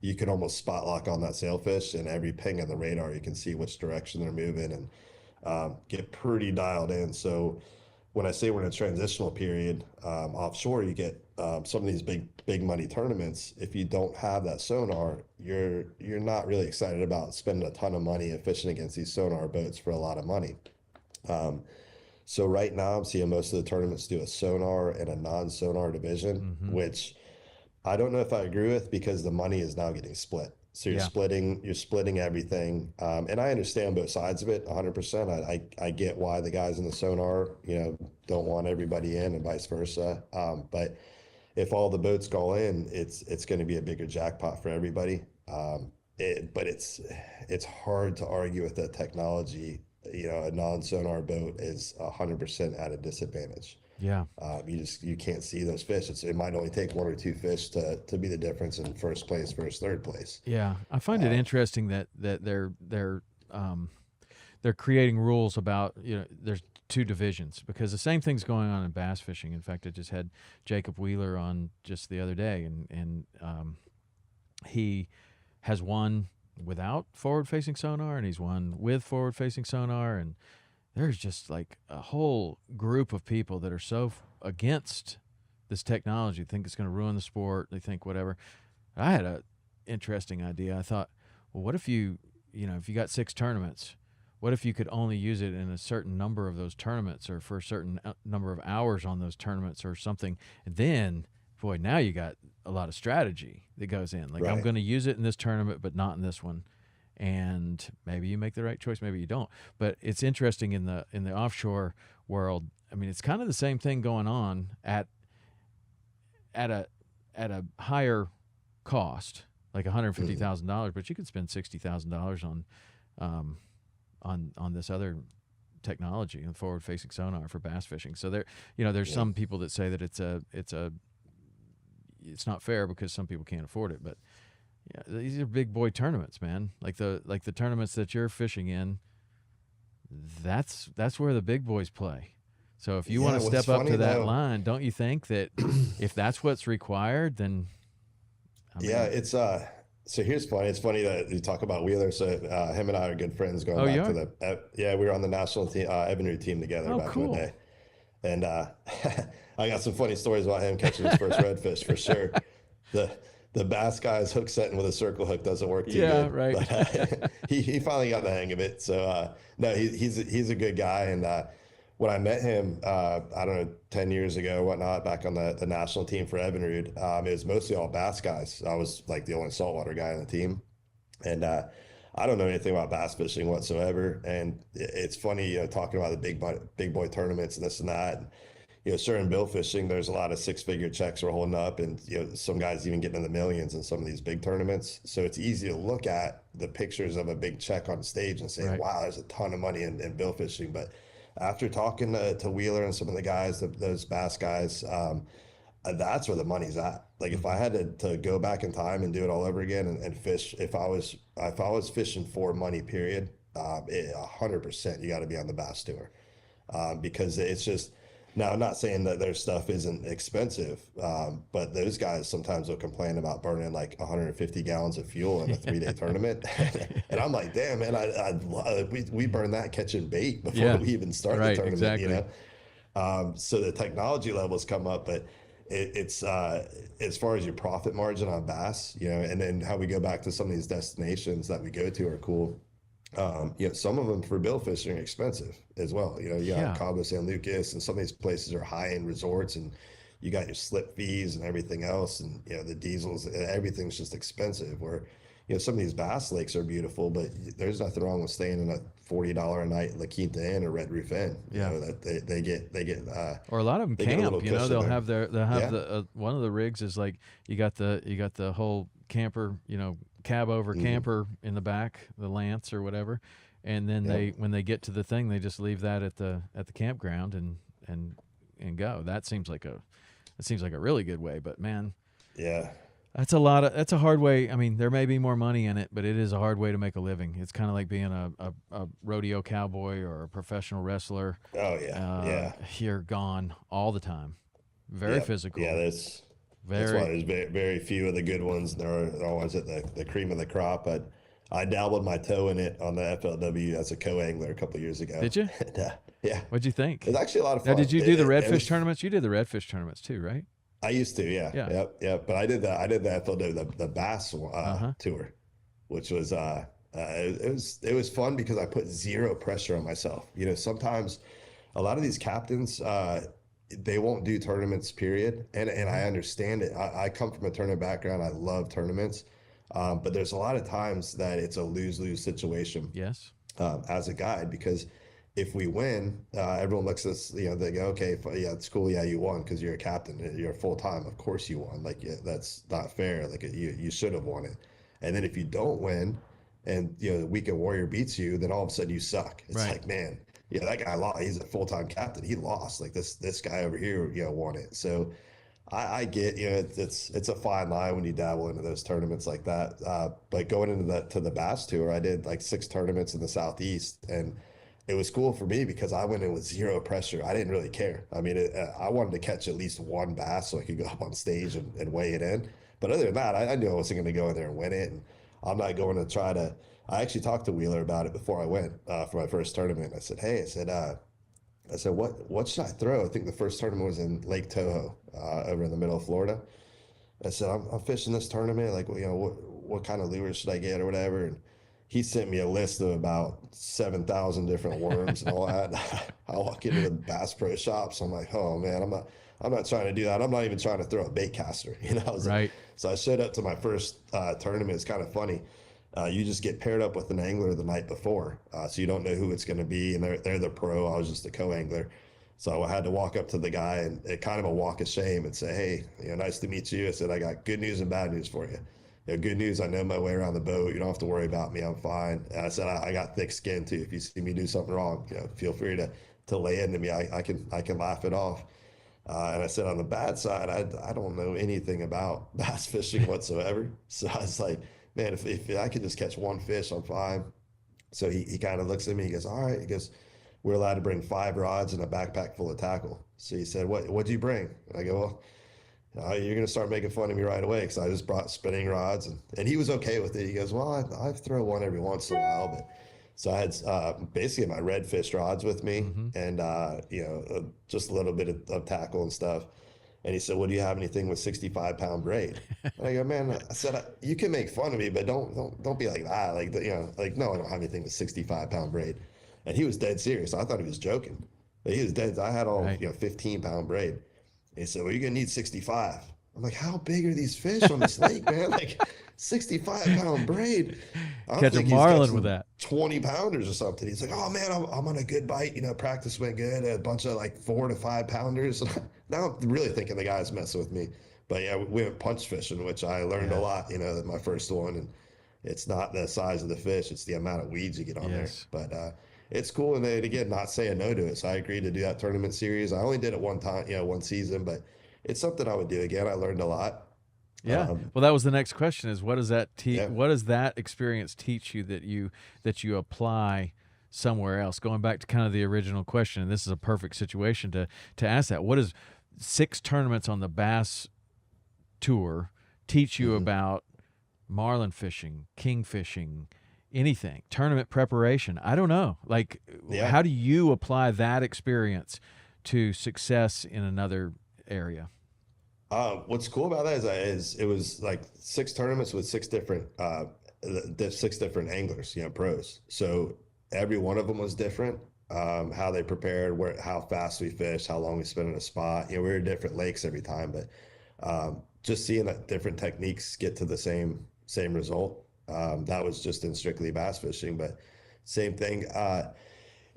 you can almost spot lock on that sailfish, and every ping of the radar, you can see which direction they're moving. And get pretty dialed in. So when I say we're in a transitional period, offshore, you get some of these big money tournaments. If you don't have that sonar, you're not really excited about spending a ton of money and fishing against these sonar boats for a lot of money. Um, so right now, I'm seeing most of the tournaments do a sonar and a non-sonar division, Mm-hmm. which I don't know if I agree with because the money is now getting split. So Yeah. you're splitting everything. And I understand both sides of it 100%. I get why the guys in the sonar, don't want everybody in and vice versa. But if all the boats go in, it's going to be a bigger jackpot for everybody. But it's hard to argue with that technology. A non-sonar boat is 100% at a disadvantage. Yeah. You can't see those fish. It might only take one or two fish to be the difference in first place versus third place. Yeah. I find it interesting that they're creating rules about, there's two divisions, because the same thing's going on in bass fishing. In fact, I just had Jacob Wheeler on just the other day, and he has won without forward-facing sonar, and he's won with forward-facing sonar, and there's just like a whole group of people that are so against this technology, think it's going to ruin the sport. They think whatever. I had a interesting idea. I thought, well, what if if you got 6 tournaments, what if you could only use it in a certain number of those tournaments, or for a certain number of hours on those tournaments or something? And then, boy, now you got a lot of strategy that goes in. Like, I'm Right. going to use it in this tournament, but not in this one. And maybe you make the right choice, maybe you don't. But it's interesting in the offshore world. I mean, it's kind of the same thing going on at a higher cost, like $150,000, but you could spend $60,000 on this other technology and forward-facing sonar for bass fishing. So there's Yeah. some people that say that it's not fair because some people can't afford it, but yeah, these are big boy tournaments, man. Like the tournaments that you're fishing in, that's where the big boys play. So if you want Yeah. to What's step up funny to that though, line, don't you think that if that's what's required, then I yeah, mean, so here's funny. It's funny that you talk about Wheeler. So him and I are good friends going oh, you back to are? yeah, we were on the national team, Evinrude team together Oh, back in the cool. day. And I got some funny stories about him catching his first redfish for sure. The the bass guy's hook setting with a circle hook doesn't work too Yeah, good, right. but he finally got the hang of it. So no, he's a good guy. And when I met him, I don't know, 10 years ago, whatnot, back on the national team for Evinrude, it was mostly all bass guys. I was like the only saltwater guy on the team, and I don't know anything about bass fishing whatsoever. And it's funny, talking about the big boy tournaments and this and that. And, sure, in bill fishing, there's a lot of six-figure checks we're holding up, and some guys even getting in the millions in some of these big tournaments. So it's easy to look at the pictures of a big check on stage and say, Right. "Wow, there's a ton of money in bill fishing." But after talking to Wheeler and some of the guys, those bass guys, that's where the money's at. Like if I Mhm. had to go back in time and do it all over again and fish, if I was fishing for money, period, 100% you got to be on the bass tour, because it's just. Now, I'm not saying that their stuff isn't expensive, but those guys sometimes will complain about burning like 150 gallons of fuel in a 3-day tournament, and I'm like, damn, man, we burn that catching bait before Yeah. we even start the Right, tournament, exactly. so the technology levels come up, but it's as far as your profit margin on bass, and then how we go back to some of these destinations that we go to are cool. Some of them for bill fishing are expensive as well. You got Yeah. Cabo San Lucas, and some of these places are high-end resorts, and you got your slip fees and everything else, and the diesels, everything's just expensive. Where some of these bass lakes are beautiful, but there's nothing wrong with staying in a $40 a night La Quinta Inn or Red Roof Inn. Yeah. That Or a lot of them they get a little camp, cushion they'll there. have Yeah. one of the rigs is like you got the whole camper, cab over Hmm. camper in the back, the Lance or whatever. And then Yep. when they get to the thing, they just leave that at the campground and go. That seems like a really good way, but man, Yeah. that's a hard way. I mean, there may be more money in it, but it is a hard way to make a living. It's kind of like being a rodeo cowboy or a professional wrestler. Oh yeah. Yeah. You're gone all the time. Very Yep. Yeah. physical. That's why Very. there's very few of the good ones. They're always at the cream of the crop. But I dabbled my toe in it on the FLW as a co-angler a couple years ago. Did you? And, yeah, What'd you think? it was actually a lot of Now, fun. did you do the It redfish was. tournaments? You did the redfish tournaments too, right? I used to, yeah, Yeah. yep, yep. But I did the FLW, the bass Uh-huh. tour, which was it was fun because I put zero pressure on myself. You know, sometimes a lot of these captains they won't do tournaments, period, and I understand it. I come from a tournament background. I love tournaments, but there's a lot of times that it's a lose-lose situation Yes. as a guide because if we win, everyone looks at us, you know, they go, okay, yeah, it's cool. Yeah, you won because you're a captain. You're full time. Of course you won. Like, yeah, that's not fair. Like, you should have won it. And then if you don't win and, you know, the weekend warrior beats you, then all of a sudden you suck. It's Right. like, man, yeah, that guy lost. He's a full time captain. He lost. Like, this guy over here, you know, won it. So I get, you know, it's a fine line when you dabble into those tournaments like that. But going into the Bass Tour, I did like 6 tournaments in the Southeast, and it was cool for me because I went in with zero pressure. I didn't really care. I mean, I wanted to catch at least one bass so I could go up on stage and weigh it in. But other than that, I knew I wasn't going to go in there and win it, and I'm not going to try to. I actually talked to Wheeler about it before I went for my first tournament. I said, hey, I said, what should I throw? I think the first tournament was in Lake Toho, over in the middle of Florida. I said, I'm fishing this tournament. Like, you know, what kind of lures should I get or whatever? And he sent me a list of about 7,000 different worms and all that. I walk into the Bass Pro Shops. I'm like, oh man, I'm not trying to do that. I'm not even trying to throw a bait caster. You know, I was like, Right. so I showed up to my first tournament. It's kind of funny. You just get paired up with an angler the night before, so you don't know who it's going to be, and they're the pro. I was just a co-angler, so I had to walk up to the guy and it kind of a walk of shame and say, "Hey, you know, nice to meet you." I said, "I got good news and bad news for you. You know, good news, I know my way around the boat. You don't have to worry about me. I'm fine." And I said, I got thick skin too. If you see me do something wrong, you know, feel free to lay into me. I can laugh it off." And I said, on the bad side, I don't know anything about bass fishing whatsoever. So I was like, man, if I could just catch one fish, I'm fine. So he kind of looks at me. He goes, all right. He goes, we're allowed to bring 5 rods and a backpack full of tackle. So he said, what'd you bring? And I go, well, you're going to start making fun of me right away because I just brought spinning rods. And he was okay with it. He goes, well, I throw one every once in a while. But so I had basically my redfish rods with me Mm-hmm. and, just a little bit of tackle and stuff. And he said, well, do you have anything with 65-pound braid? And I go, man, I said, you can make fun of me, but don't be like that. Like, you know, like, no, I don't have anything with 65-pound braid. And he was dead serious. I thought he was joking. But he was dead. I had all, Right. 15-pound braid. And he said, well, you're going to need 65. I'm like, how big are these fish on this lake, man? Like 65-pound braid. I don't Catch a think he's marlin with catching that. 20 pounders or something. He's like, oh man, I'm on a good bite. You know, practice went good. A bunch of like 4 to 5 pounders. Now I'm really thinking the guy's messing with me. But yeah, we went punch fishing, which I learned a Yeah. lot, my first one. And it's not the size of the fish, it's the amount of weeds you get on there. Yes. But it's cool. And then again, not saying no to it. So I agreed to do that tournament series. I only did it one time, one season, but it's something I would do again. I learned a lot. Yeah. Um, Well, that was the next question: is what does that yeah. what does that experience teach you that you apply somewhere else? Going back to kind of the original question, and this is a perfect situation to ask that. What does 6 tournaments on the Bass Tour teach you Mhm. about marlin fishing, king fishing, anything, tournament preparation? I don't know. Like, Yeah. how do you apply that experience to success in another area? What's cool about that is it was like 6 tournaments with 6 different anglers, pros. So every one of them was different. How they prepared, how fast we fished, how long we spent in a spot. We were at different lakes every time, but just seeing that different techniques get to the same result. That was just in strictly bass fishing, but same thing.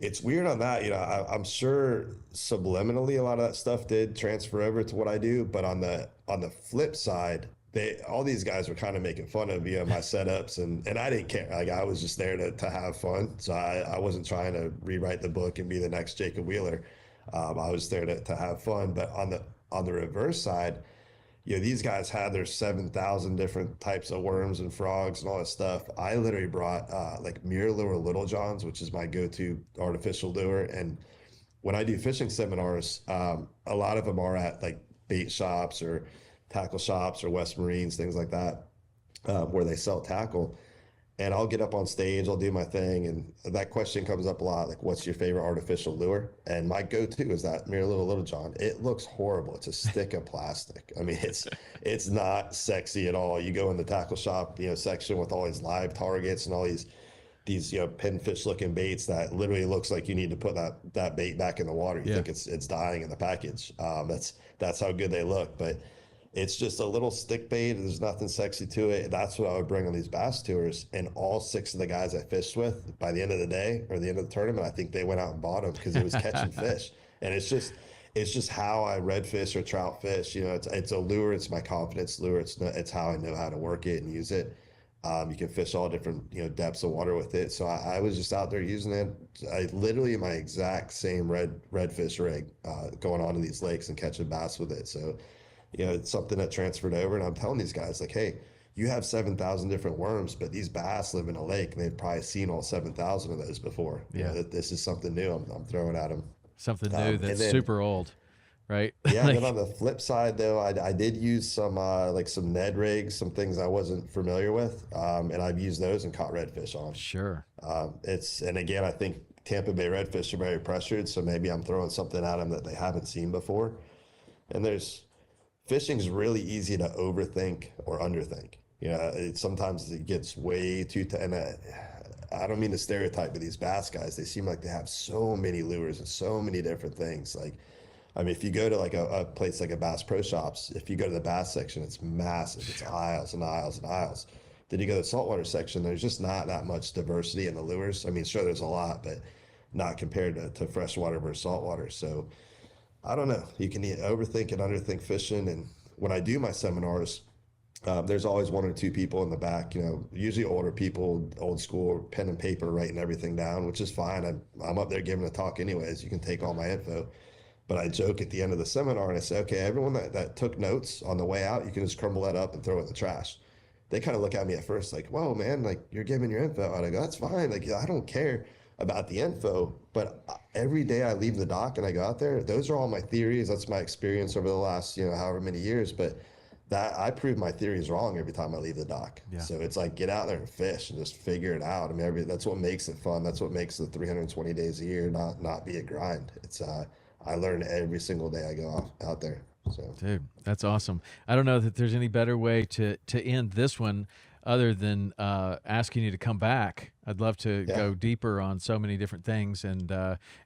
It's weird on that, I'm sure subliminally a lot of that stuff did transfer over to what I do, but on the flip side, all these guys were kind of making fun of my setups, and I didn't care. Like, I was just there to have fun, so I wasn't trying to rewrite the book and be the next Jacob Wheeler. I was there to have fun. But on the reverse side, these guys had their 7,000 different types of worms and frogs and all that stuff. I literally brought like mirror lure Little Johns, which is my go-to artificial lure. And when I do fishing seminars, a lot of them are at like bait shops or tackle shops or West Marines, things like that, where they sell tackle. and I'll get up on stage, I'll do my thing, and that question comes up a lot, like, what's your favorite artificial lure? And my go-to is that Little John. It looks horrible. It's a stick of plastic. I mean, it's not sexy at all. You go in the tackle shop, section with all these live targets and all these pinfish looking baits that literally looks like you need to put that bait back in the water. You think it's dying in the package. That's how good they look, but it's just a little stick bait. There's nothing sexy to it. That's what I would bring on these bass tours. And all 6 of the guys I fished with, by the end of the day or the end of the tournament, I think they went out and bought them because it was catching fish. And it's just how I redfish or trout fish. It's a lure. It's my confidence lure. It's how I know how to work it and use it. You can fish all different depths of water with it. So I was just out there using it. I literally my exact same redfish rig going on to these lakes and catching bass with it. So it's something that transferred over, and I'm telling these guys, like, hey, you have 7,000 different worms, but these bass live in a lake, and they've probably seen all 7,000 of those before. That this is something new I'm throwing at them. Something new that's super old, right? Yeah, and then on the flip side, though, I did use some some Ned rigs, some things I wasn't familiar with, and I've used those and caught redfish on. Sure. And again, I think Tampa Bay redfish are very pressured, so maybe I'm throwing something at them that they haven't seen before. And fishing is really easy to overthink or underthink. Sometimes it gets way too and I don't mean to stereotype, but these bass guys, they seem like they have so many lures and so many different things. Like, I mean, if you go to like a place like a Bass Pro Shops, if you go to the bass section, it's massive. It's aisles and aisles and aisles. Then you go to the saltwater section, there's just not that much diversity in the lures. I mean, sure, there's a lot, but not compared to freshwater versus saltwater. So I don't know. You can overthink and underthink fishing. And when I do my seminars, there's always 1 or 2 people in the back, usually older people, old school, pen and paper, writing everything down, which is fine. I'm up there giving a talk anyways. You can take all my info. But I joke at the end of the seminar and I say, okay, everyone that took notes on the way out, you can just crumble that up and throw it in the trash. They kind of look at me at first like, whoa, man, like, you're giving your info. And I go, that's fine. Like, I don't care about the info, but every day I leave the dock and I go out there, those are all my theories. That's my experience over the last, however many years, but that I prove my theories wrong every time I leave the dock. Yeah. So it's like, get out there and fish and just figure it out. I mean, that's what makes it fun. That's what makes the 320 days a year not be a grind. It's I learn every single day I go out there. So, dude, that's awesome. I don't know that there's any better way to end this one other than asking you to come back. I'd love to go deeper on so many different things, and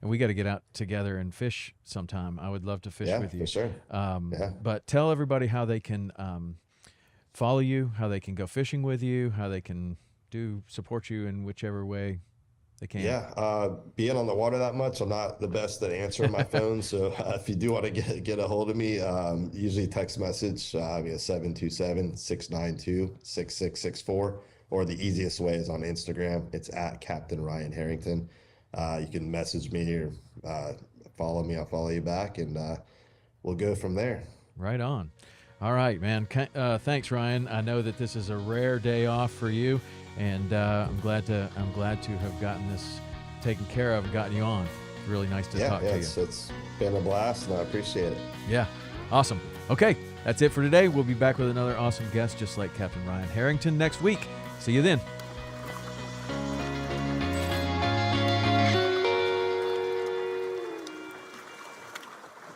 we got to get out together and fish sometime. I would love to fish with you. For sure. But tell everybody how they can follow you, how they can go fishing with you, how they can support you in whichever way they can. Yeah, being on the water that much, I'm not the best at answering my phone. So if you do want to get a hold of me, usually text message 727-692-6664, or the easiest way is on Instagram. It's at Captain Ryan Harrington. You can message me or follow me. I'll follow you back, and we'll go from there. Right on. All right, man. Thanks, Ryan. I know that this is a rare day off for you, and I'm glad to have gotten this taken care of and gotten you on. Really nice to talk to you. It's been a blast, and I appreciate it. Yeah, awesome. Okay, that's it for today. We'll be back with another awesome guest, just like Captain Ryan Harrington, next week. See you then.